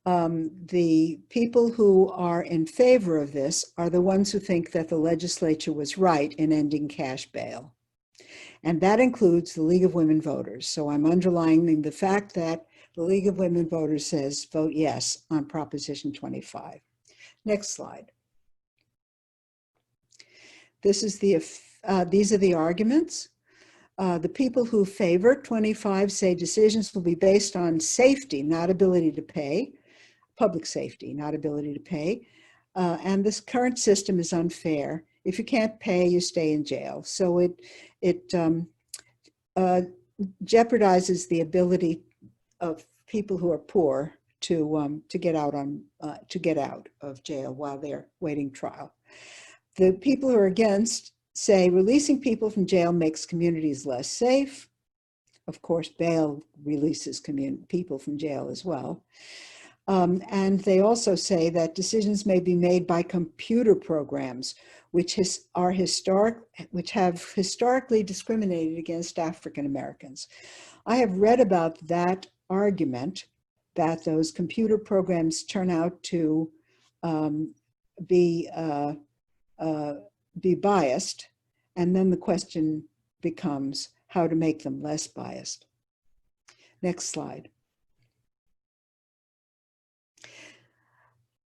The people who are in favor of this are the ones who think that the legislature was right in ending cash bail. And that includes the League of Women Voters. So I'm underlining the fact that the League of Women Voters says vote yes on Proposition 25. Next slide. These are the arguments. The people who favor 25 say decisions will be based on safety, not ability to pay, public safety, not ability to pay. And this current system is unfair. If you can't pay, you stay in jail. So it jeopardizes the ability of people who are poor to get out of jail while they're waiting trial. The people who are against say releasing people from jail makes communities less safe. Of course, bail releases people from jail as well. And they also say that decisions may be made by computer programs, which have historically discriminated against African Americans. I have read about that argument, that those computer programs turn out to be biased, and then the question becomes how to make them less biased. Next slide.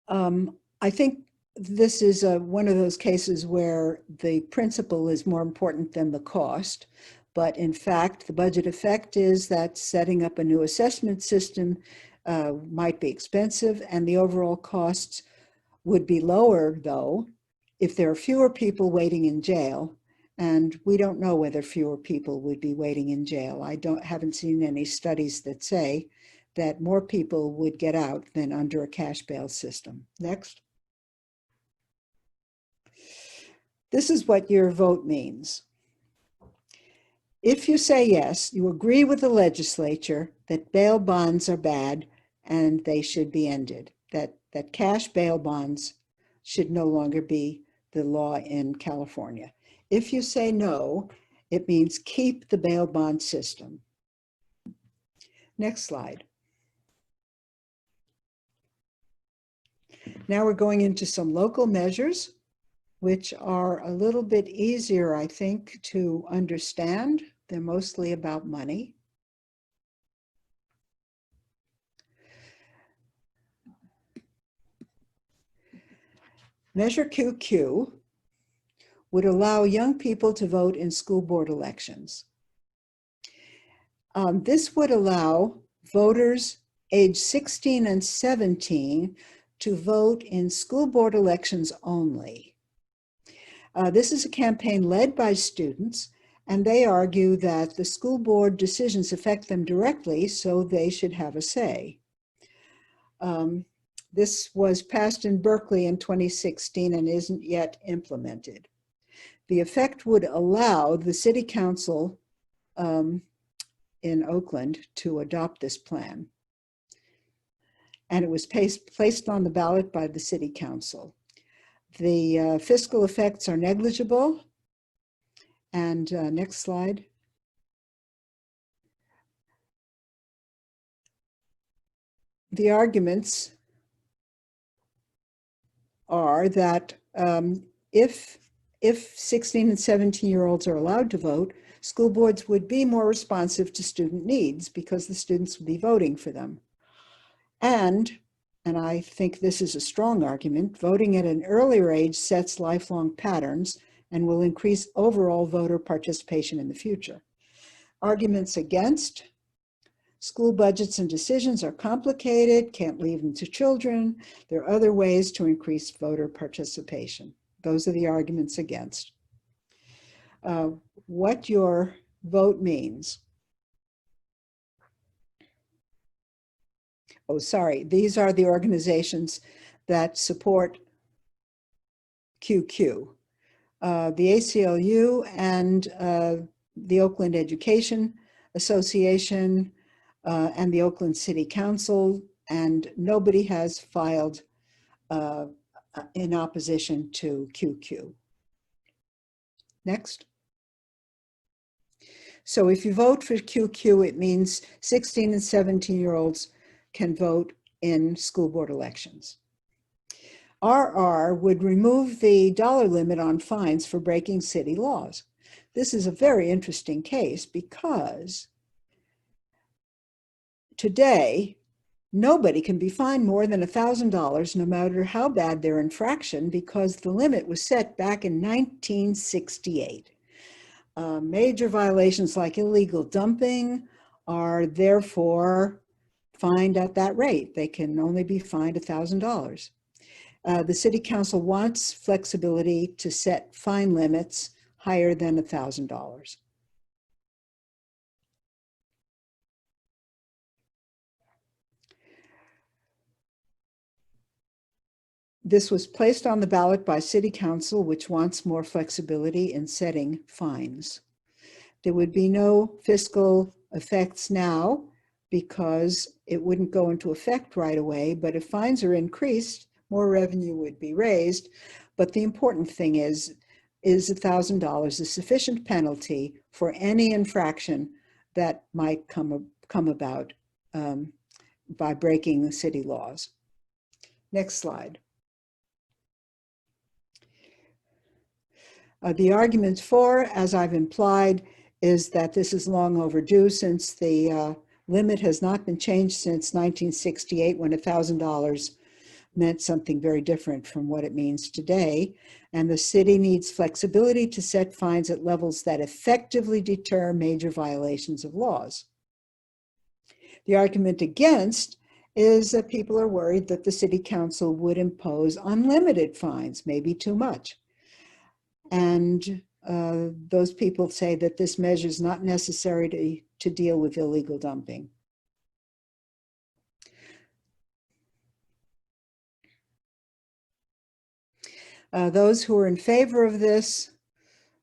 I think this is one of those cases where the principle is more important than the cost, but in fact, the budget effect is that setting up a new assessment system might be expensive, and the overall costs would be lower, though, if there are fewer people waiting in jail, and we don't know whether fewer people would be waiting in jail. I haven't seen any studies that say that more people would get out than under a cash bail system. Next. This is what your vote means. If you say yes, you agree with the legislature that bail bonds are bad and they should be ended, that cash bail bonds should no longer be the law in California. If you say no, it means keep the bail bond system. Next slide. Now we're going into some local measures, which are a little bit easier, I think, to understand. They're mostly about money. Measure QQ would allow young people to vote in school board elections. This would allow voters age 16 and 17 to vote in school board elections only. This is a campaign led by students, and they argue that the school board decisions affect them directly, so they should have a say. This was passed in Berkeley in 2016 and isn't yet implemented. The effect would allow the city council in Oakland to adopt this plan. And it was placed on the ballot by the city council. The fiscal effects are negligible. And next slide. The arguments are that if 16 and 17-year-olds are allowed to vote, school boards would be more responsive to student needs because the students would be voting for them. And I think this is a strong argument, voting at an earlier age sets lifelong patterns and will increase overall voter participation in the future. Arguments against: school budgets and decisions are complicated, can't leave them to children. There are other ways to increase voter participation. Those are the arguments against. What your vote means. Oh, sorry, these are the organizations that support QQ. The ACLU and the Oakland Education Association and the Oakland City Council, and nobody has filed in opposition to QQ. Next. So if you vote for QQ, it means 16 and 17-year-olds can vote in school board elections. RR would remove the dollar limit on fines for breaking city laws. This is a very interesting case because today, Nobody can be fined more than $1,000 no matter how bad their infraction because the limit was set back in 1968. Major violations like illegal dumping are therefore fined at that rate. They can only be fined $1,000. The City Council wants flexibility to set fine limits higher than $1,000. This was placed on the ballot by City Council, which wants more flexibility in setting fines. There would be no fiscal effects now because it wouldn't go into effect right away, but if fines are increased, more revenue would be raised. But the important thing is $1,000 a sufficient penalty for any infraction that might come about by breaking the city laws. Next slide. The argument for, as I've implied, is that this is long overdue since the limit has not been changed since 1968 when $1,000 meant something very different from what it means today. And the city needs flexibility to set fines at levels that effectively deter major violations of laws. The argument against is that people are worried that the City Council would impose unlimited fines, maybe too much. And those people say that this measure is not necessary to deal with illegal dumping. Those who are in favor of this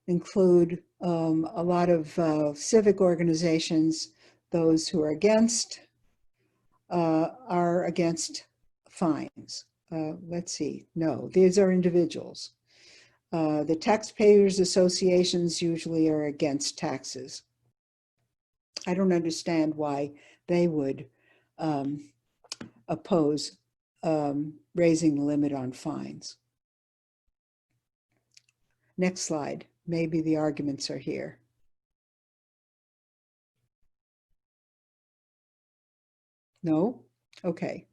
include a lot of civic organizations. Those who are against fines. Let's see, no, these are individuals. The taxpayers associations usually are against taxes. I don't understand why they would oppose raising the limit on fines. Next slide. Maybe the arguments are here. No? Okay.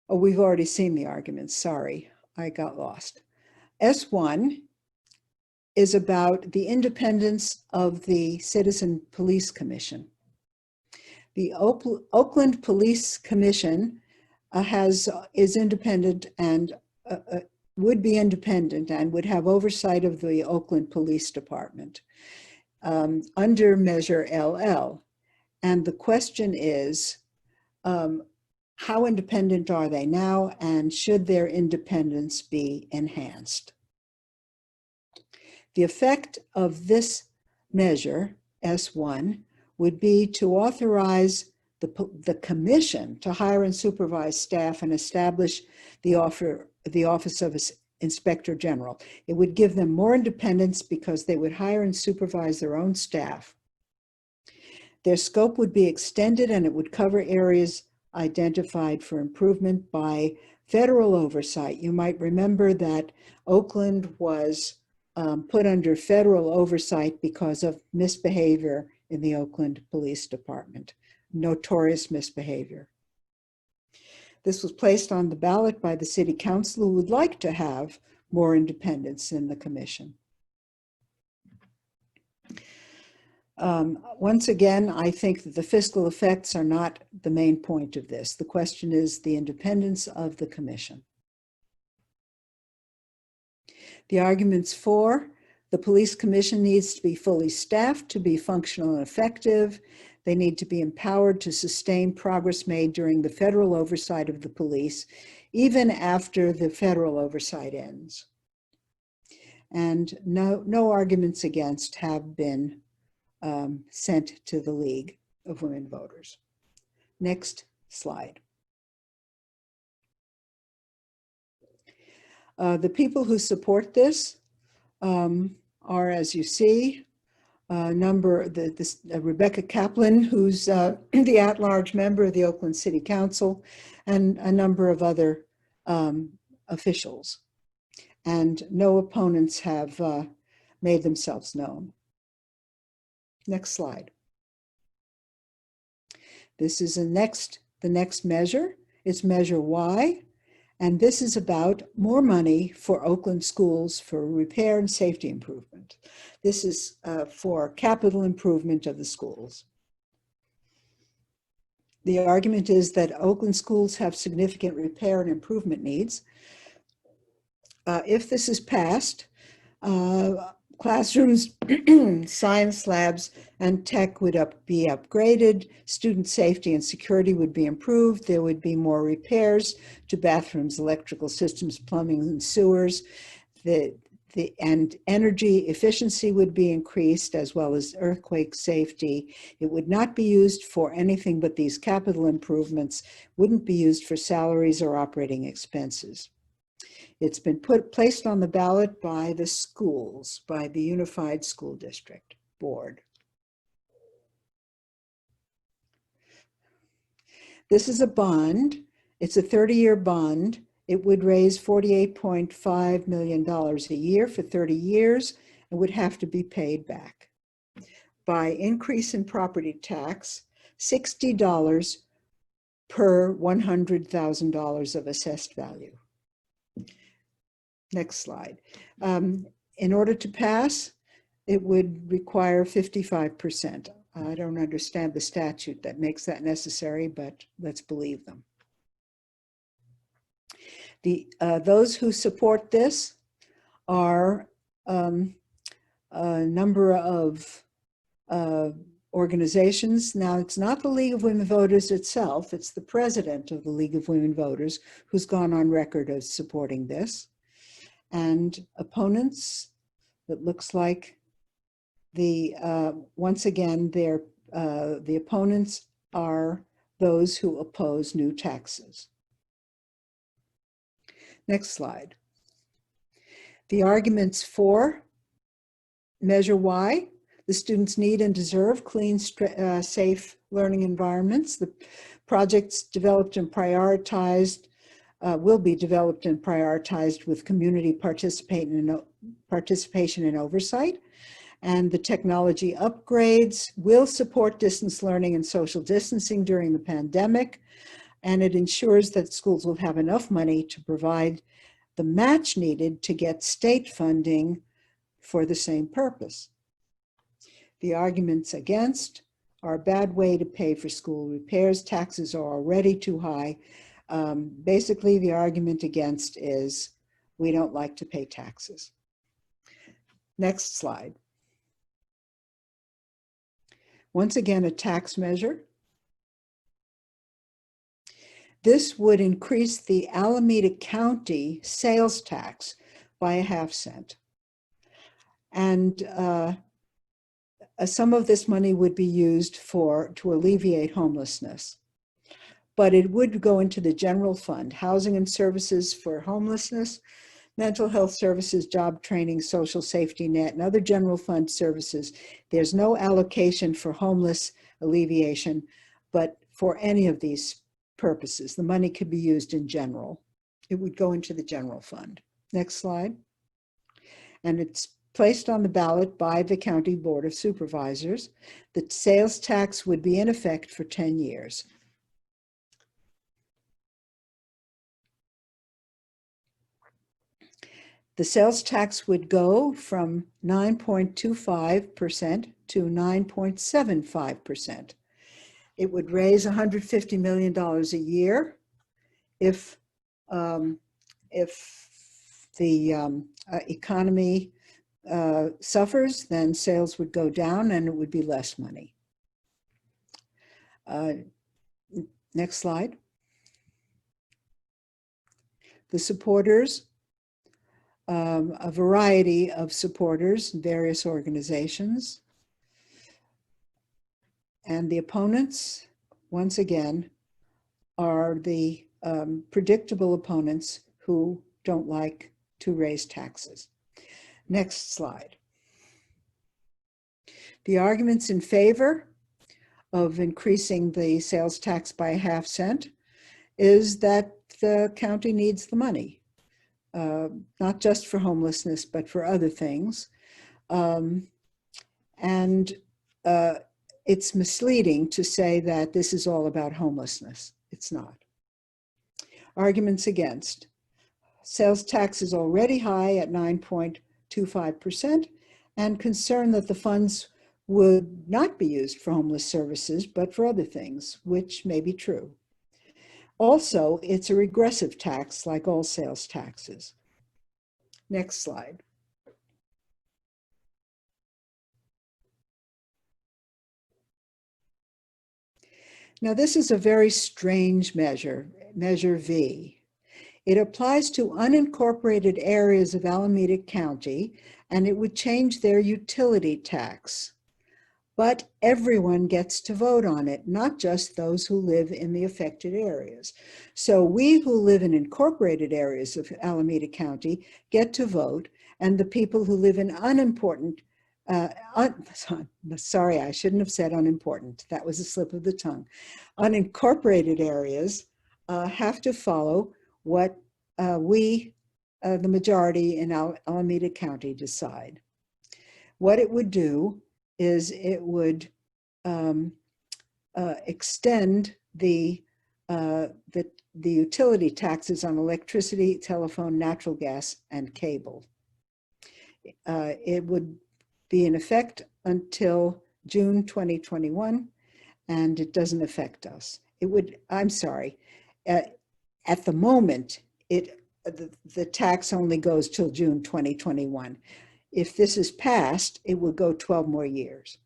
Oh, we've already seen the arguments. Sorry, I got lost. S1 is about the independence of the Citizen Police Commission. The Oakland Police Commission is independent and would be independent and would have oversight of the Oakland Police Department under Measure LL. And the question is, how independent are they now, and should their independence be enhanced? The effect of this measure, S1, would be to authorize the commission to hire and supervise staff and establish the Office of Inspector General. It would give them more independence because they would hire and supervise their own staff. Their scope would be extended and it would cover areas identified for improvement by federal oversight. You might remember that Oakland was put under federal oversight because of misbehavior in the Oakland Police Department, notorious misbehavior. This was placed on the ballot by the City Council, who would like to have more independence in the commission. Once again, I think that the fiscal effects are not the main point of this. The question is the independence of the commission. The arguments for: the police commission needs to be fully staffed to be functional and effective. They need to be empowered to sustain progress made during the federal oversight of the police, even after the federal oversight ends. And no arguments against have been sent to the League of Women Voters. Next slide. The people who support this are, as you see, Rebecca Kaplan, who's the at-large member of the Oakland City Council, and a number of other officials. And no opponents have made themselves known. Next slide. This is the next the next measure is Measure Y, and this is about more money for Oakland schools for repair and safety improvement. This is for capital improvement of the schools. The argument is that Oakland schools have significant repair and improvement needs. If this is passed, classrooms, science labs, and tech would be upgraded. Student safety and security would be improved. There would be more repairs to bathrooms, electrical systems, plumbing, and sewers. And energy efficiency would be increased, as well as earthquake safety. It would not be used for anything but these capital improvements, wouldn't be used for salaries or operating expenses. It's been placed on the ballot by the schools, by the Unified School District Board. This is a bond. It's a 30-year bond. It would raise $48.5 million a year for 30 years and would have to be paid back. By increase in property tax, $60 per $100,000 of assessed value. Next slide. In order to pass, it would require 55%. I don't understand the statute that makes that necessary, but let's believe them. Those who support this are a number of organizations. Now, it's not the League of Women Voters itself, it's the president of the League of Women Voters who's gone on record as supporting this. And opponents, it looks like once again, the opponents are those who oppose new taxes. Next slide. The arguments for Measure Y: the students need and deserve clean, safe learning environments. The projects developed and prioritized will be developed and prioritized with community participation and oversight. And the technology upgrades will support distance learning and social distancing during the pandemic. And it ensures that schools will have enough money to provide the match needed to get state funding for the same purpose. The arguments against are a bad way to pay for school repairs. Taxes are already too high. Basically, the argument against is we don't like to pay taxes. Next slide. Once again, a tax measure. This would increase the Alameda County sales tax by ½ cent. And some of this money would be used to alleviate homelessness. But it would go into the general fund: housing and services for homelessness, mental health services, job training, social safety net, and other general fund services. There's no allocation for homeless alleviation, but for any of these purposes, the money could be used in general. It would go into the general fund. Next slide. And it's placed on the ballot by the County Board of Supervisors. The sales tax would be in effect for 10 years. The sales tax would go from 9.25% to 9.75%. It would raise $150 million a year. If the economy suffers, then sales would go down and it would be less money. Next slide. The supporters. A variety of supporters, various organizations. And the opponents, once again, are the predictable opponents who don't like to raise taxes. Next slide. The arguments in favor of increasing the sales tax by ½ cent is that the county needs the money. Not just for homelessness, but for other things. It's misleading to say that this is all about homelessness. It's not. Arguments against. Sales tax is already high at 9.25%, and concern that the funds would not be used for homeless services, but for other things, which may be true. Also, it's a regressive tax like all sales taxes. Next slide. Now, this is a very strange measure, Measure V. It applies to unincorporated areas of Alameda County, and it would change their utility tax. But everyone gets to vote on it, not just those who live in the affected areas. So we who live in incorporated areas of Alameda County get to vote, and the people who live in unimportant, sorry, I shouldn't have said unimportant. That was a slip of the tongue. Unincorporated areas have to follow what the majority in Alameda County decide. What it would do is it would extend the utility taxes on electricity, telephone, natural gas, and cable. It would be in effect until June 2021, and it doesn't affect us. It would, I'm sorry, at the moment, the tax only goes till June 2021. If this is passed, it would go 12 more years.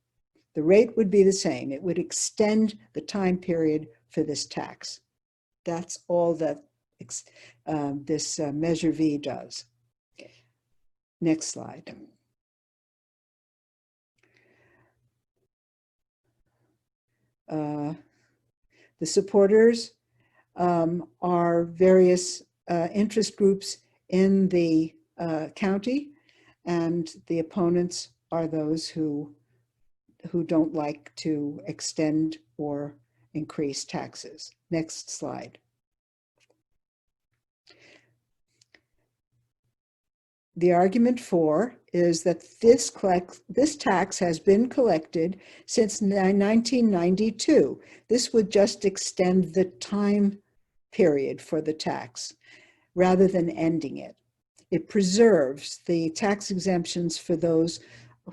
The rate would be the same. It would extend the time period for this tax. That's all that this Measure V does. Next slide. The supporters are various interest groups in the county, and the opponents are those who don't like to extend or increase taxes. Next slide. The argument for is that this tax has been collected since 1992. This would just extend the time period for the tax rather than ending it. It preserves the tax exemptions for those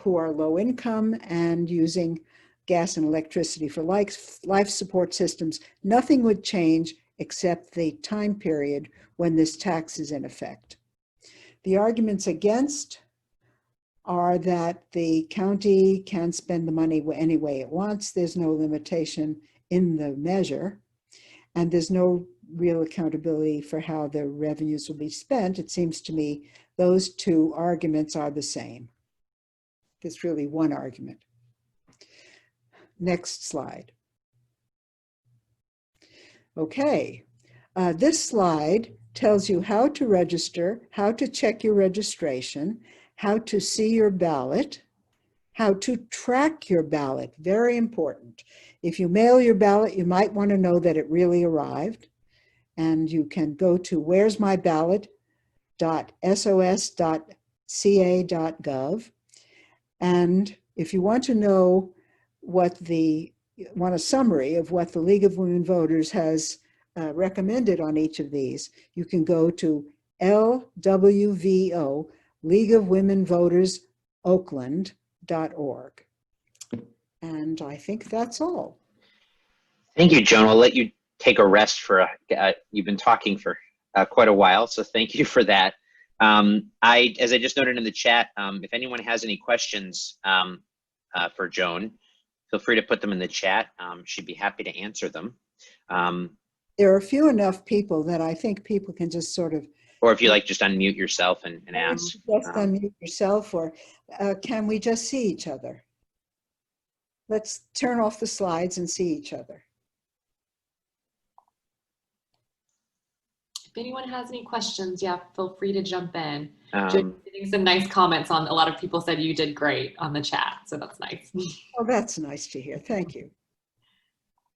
who are low income and using gas and electricity for life support systems. Nothing would change except the time period when this tax is in effect. The arguments against are that the county can spend the money any way it wants. There's no limitation in the measure, and there's no real accountability for how the revenues will be spent. It seems to me those two arguments are the same. There's really one argument. Next slide. Okay, this slide tells you how to register, how to check your registration, how to see your ballot, how to track your ballot, very important. If you mail your ballot, you might want to know that it really arrived. And you can go to where'smyballot.sos.ca.gov. And if you want to know want a summary of what the League of Women Voters has recommended on each of these, you can go to LWVO, League of Women Voters, Oakland.org. And I think that's all. Thank you, Joan. I'll let you take a rest for, you've been talking for quite a while, so thank you for that. As I just noted in the chat, if anyone has any questions for Joan, feel free to put them in the chat. She'd be happy to answer them. There are few enough people that I think people can just sort of, or if you like, just unmute yourself and ask. Just unmute yourself, or can we just see each other? Let's turn off the slides and see each other. If anyone has any questions, yeah, feel free to jump in. Getting some nice comments on, a lot of people said you did great on the chat, so that's nice. Oh, that's nice to hear. Thank you.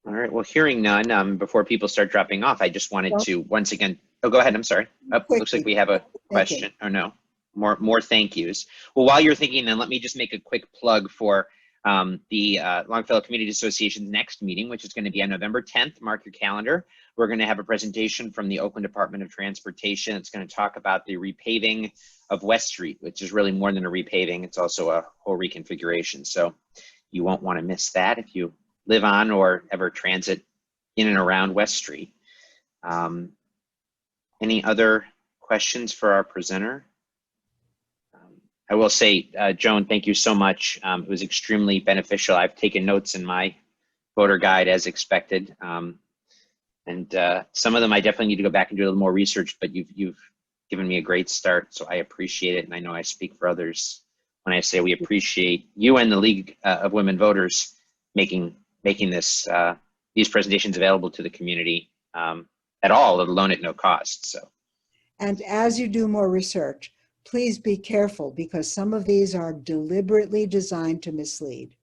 All right, well, hearing none, before people start dropping off, I just wanted to once again, oh, go ahead, I'm sorry. Oh, looks like we have a question. Oh no, more thank yous. Well, while you're thinking, then let me just make a quick plug for the Longfellow Community Association's next meeting, which is going to be on November 10th. Mark your calendar. we're going to have a presentation from the Oakland Department of Transportation. It's going to talk about the repaving of West Street, which is really more than a repaving. It's also a whole reconfiguration. So you won't want to miss that if you live on or ever transit in and around West Street. Any other questions for our presenter? I will say, Joan, thank you so much. It was extremely beneficial. I've taken notes in my voter guide as expected. And some of them I definitely need to go back and do a little more research, but you've given me a great start, so I appreciate it. And I know I speak for others when I say we appreciate you and the League of Women Voters making this these presentations available to the community at all, let alone at no cost. So. And as you do more research, please be careful because some of these are deliberately designed to mislead.